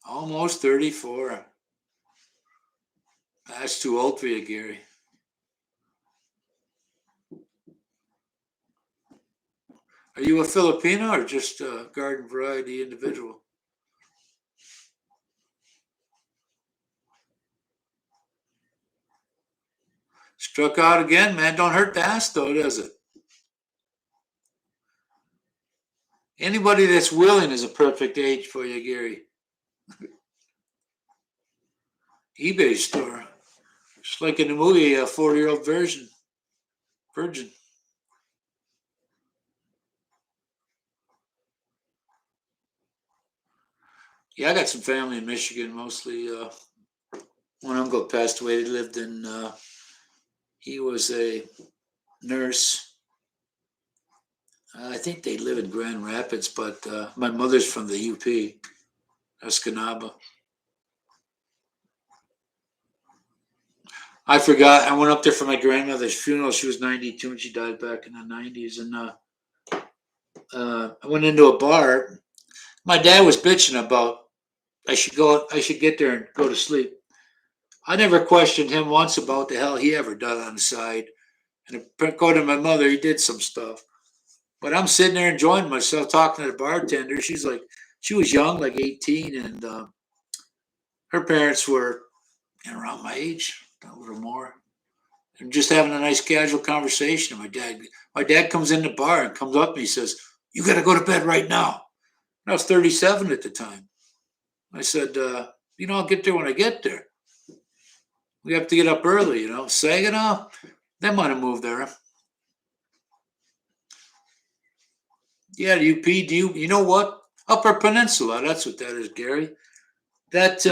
Almost 34. That's too old for you, Gary. Are you a Filipino or just a garden variety individual? Struck out again, man. Don't hurt to ask, though, does it? Anybody that's willing is a perfect age for you, Gary. eBay store. It's like in the movie, a 40-year-old virgin. Yeah, I got some family in Michigan, mostly. One uncle passed away. He lived in. He was a nurse. I think they live in Grand Rapids, but my mother's from the UP, Escanaba. I forgot. I went up there for my grandmother's funeral. She was 92 and she died back in the 90s. And I went into a bar. My dad was bitching about I should get there and go to sleep. I never questioned him once about what the hell he ever done on the side. And according to my mother, he did some stuff. But I'm sitting there enjoying myself, talking to the bartender. She was young, like 18, and her parents were around my age, a little more. And just having a nice casual conversation. My dad comes in the bar and comes up to me and says, "You got to go to bed right now." And I was 37 at the time. I said, "I'll get there when I get there. We have to get up early, Saginaw, they might have moved there." Yeah, the UP. You know what? Upper Peninsula. That's what that is, Gary. That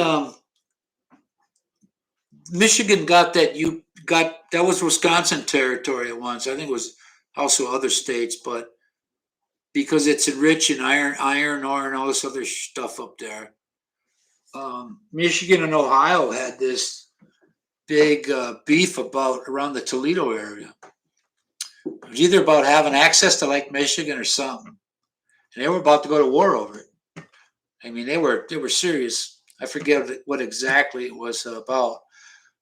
Michigan got that. You got that was Wisconsin territory at once. I think it was also other states, but because it's rich in iron ore, and all this other stuff up there. Michigan and Ohio had this big beef around the Toledo area. It was either about having access to Lake Michigan or something, and they were about to go to war over it. I mean, they were serious. I forget what exactly it was about.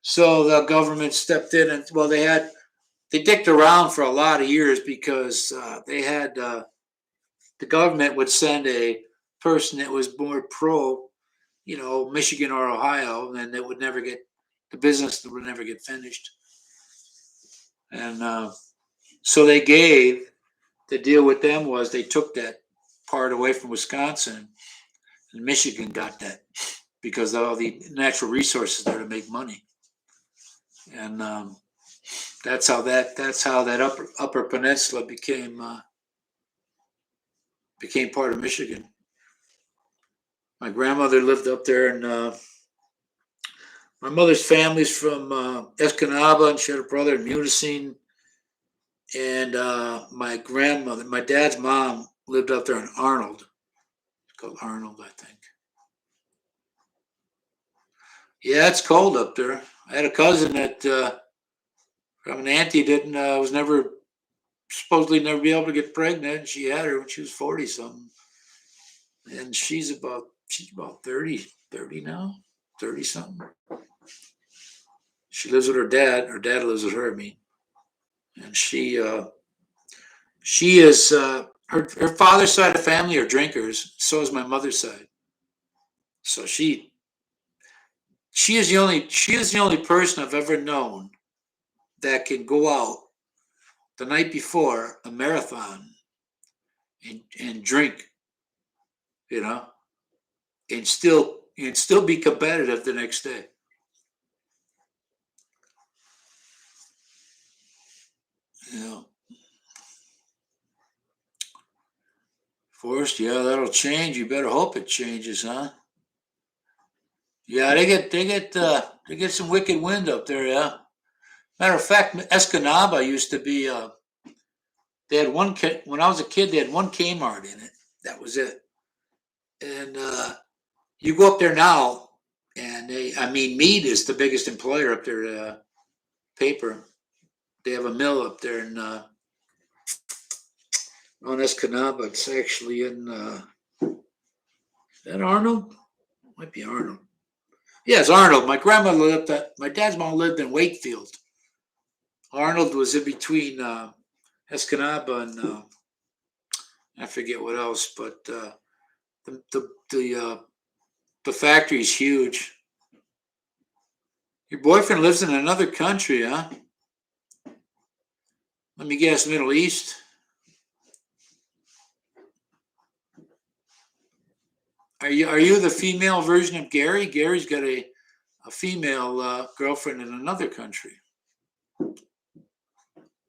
So the government stepped in, and well, they dicked around for a lot of years because they had the government would send a person that was more pro, Michigan or Ohio, and it would never get the business would never get finished. And so the deal with them was they took that part away from Wisconsin, and Michigan got that because of all the natural resources there to make money. And that's how that upper peninsula became part of Michigan. My grandmother lived up there, and my mother's family's from Escanaba, and she had a brother in Munising. And my dad's mom lived up there in Arnold. It's called Arnold, I think. Yeah, it's cold up there. I had a cousin that from an auntie didn't was never supposedly never be able to get pregnant. And she had her when she was 40 something, and she's about 30 now, 30 something. She lives with her dad. Her dad lives with her. I mean, and she is her father's side of the family are drinkers. So is my mother's side. So she is the only person I've ever known that can go out the night before a marathon and drink, you know, and still be competitive the next day. You know, Forced, yeah, that'll change. You better hope it changes, huh? Yeah, they get some wicked wind up there. Yeah. Matter of fact, Escanaba used to be. They had one when I was a kid. They had one Kmart in it. That was it. And you go up there now, and I mean, Mead is the biggest employer up there. Paper. They have a mill up there in on Escanaba. It's actually in. Is that Arnold? Might be Arnold. Yeah, it's Arnold. My grandmother lived at. My dad's mom lived in Wakefield. Arnold was in between Escanaba and I forget what else, but the factory's huge. Your boyfriend lives in another country, huh? Let me guess, Middle East. Are you the female version of Gary? Gary's got a female girlfriend in another country.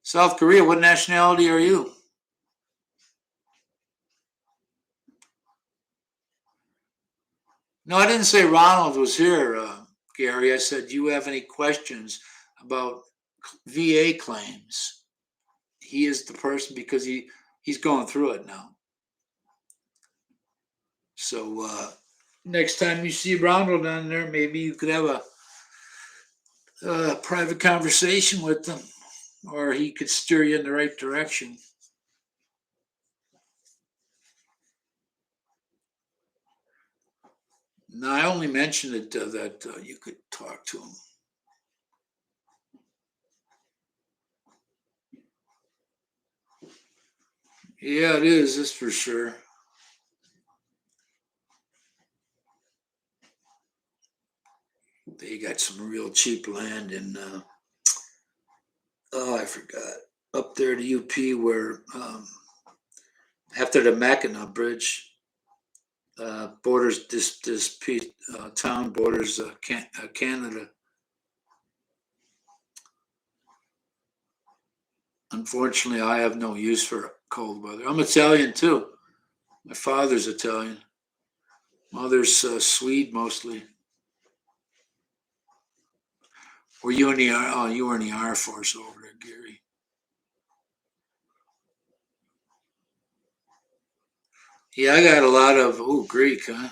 South Korea. What nationality are you? No, I didn't say Ronald was here, Gary. I said, do you have any questions about VA claims? He is the person because he's going through it now. So next time you see Ronald down there, maybe you could have a private conversation with him, or he could steer you in the right direction. No, I only mentioned it that you could talk to him. Yeah, it is. That's for sure. They got some real cheap land in. Oh, I forgot. Up there to UP, where after the Mackinac Bridge borders this town borders Canada. Unfortunately, I have no use for cold weather. I'm Italian too. My father's Italian. Mother's Swede mostly. Were you in the you were in the Air Force over there, Gary? Yeah, I got a lot of Greek, huh?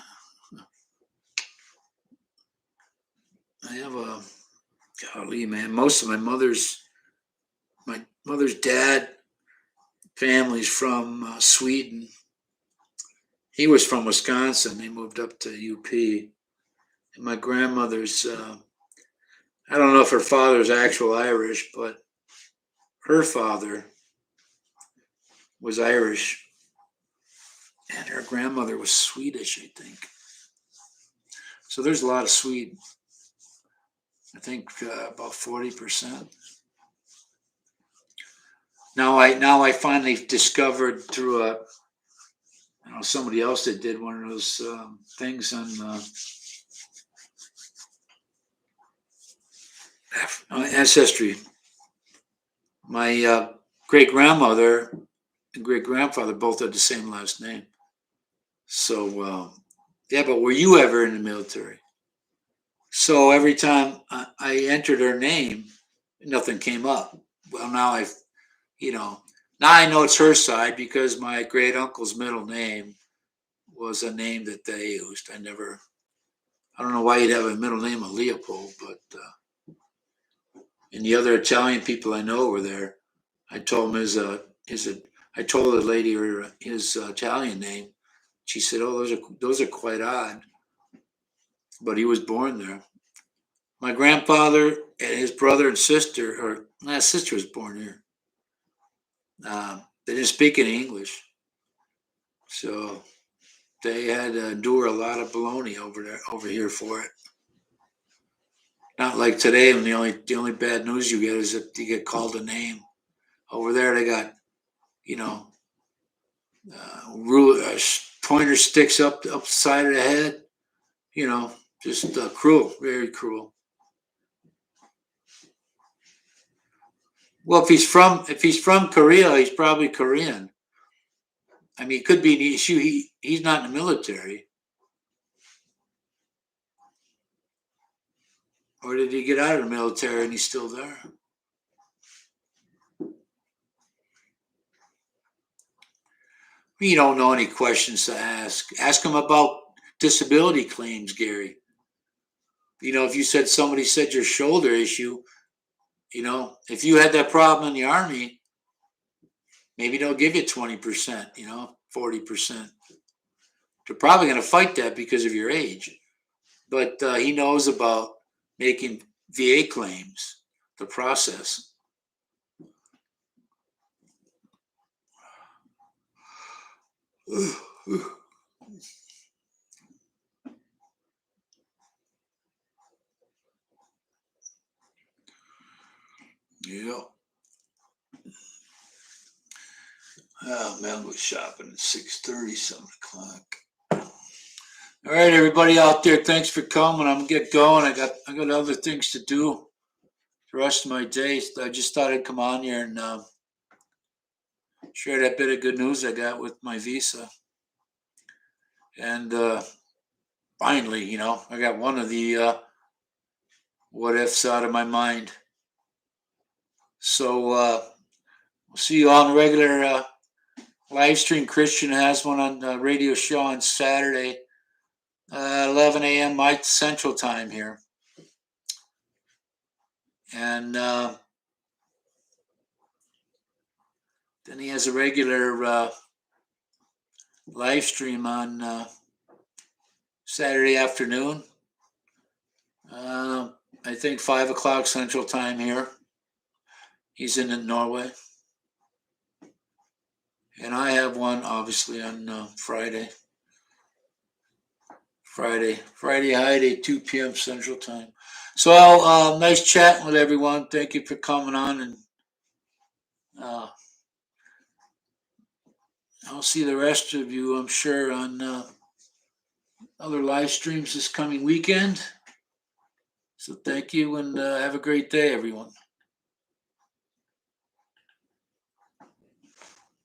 I have a golly man. Most of my mother's dad family's from Sweden. He was from Wisconsin. They moved up to UP. And my grandmother's I don't know if her father's actual Irish, but her father was Irish, and her grandmother was Swedish, I think. So there's a lot of Swede. I think about 40%. Now I finally discovered through somebody else that did one of those things on ancestry. My great grandmother and great grandfather both had the same last name. So yeah, but were you ever in the military? So every time I entered her name, nothing came up. Well, now I know it's her side because my great uncle's middle name was a name that they used. I don't know why you'd have a middle name of Leopold, but and the other Italian people I know over there, I told him I told the lady his Italian name. She said, "Oh, those are quite odd," but he was born there. My grandfather and his brother and sister, or my sister was born here. They didn't speak any English, so they had to endure a lot of baloney over here for it. Not like today when the only bad news you get is that you get called a name. Over there they got you know pointer sticks up the side of the head. Just cruel, very cruel. Well, if he's from Korea, he's probably Korean. I mean, it could be an issue. He's not in the military. Or did he get out of the military and he's still there? You don't know any questions to ask. Ask him about disability claims, Gary. If you said somebody said your shoulder issue, if you had that problem in the Army, maybe they'll give you 20%, 40%. They're probably going to fight that because of your age. But he knows about making VA claims, the process. Yeah. Oh man, I'll go shopping at 6:30, 7 o'clock. All right, everybody out there, thanks for coming. I'm gonna get going. I got other things to do the rest of my day. I just thought I'd come on here and share that bit of good news I got with my visa. And finally, I got one of the what ifs out of my mind. So we'll see you on the regular live stream. Christian has one on the radio show on Saturday, 11 a.m. my Central Time here. And then he has a regular live stream on Saturday afternoon. I think 5 o'clock Central Time here. He's in Norway. And I have one, obviously, on Friday. Friday high 2 p.m. Central Time. So nice chatting with everyone. Thank you for coming on, and I'll see the rest of you, I'm sure, on other live streams this coming weekend. So thank you, and have a great day, everyone.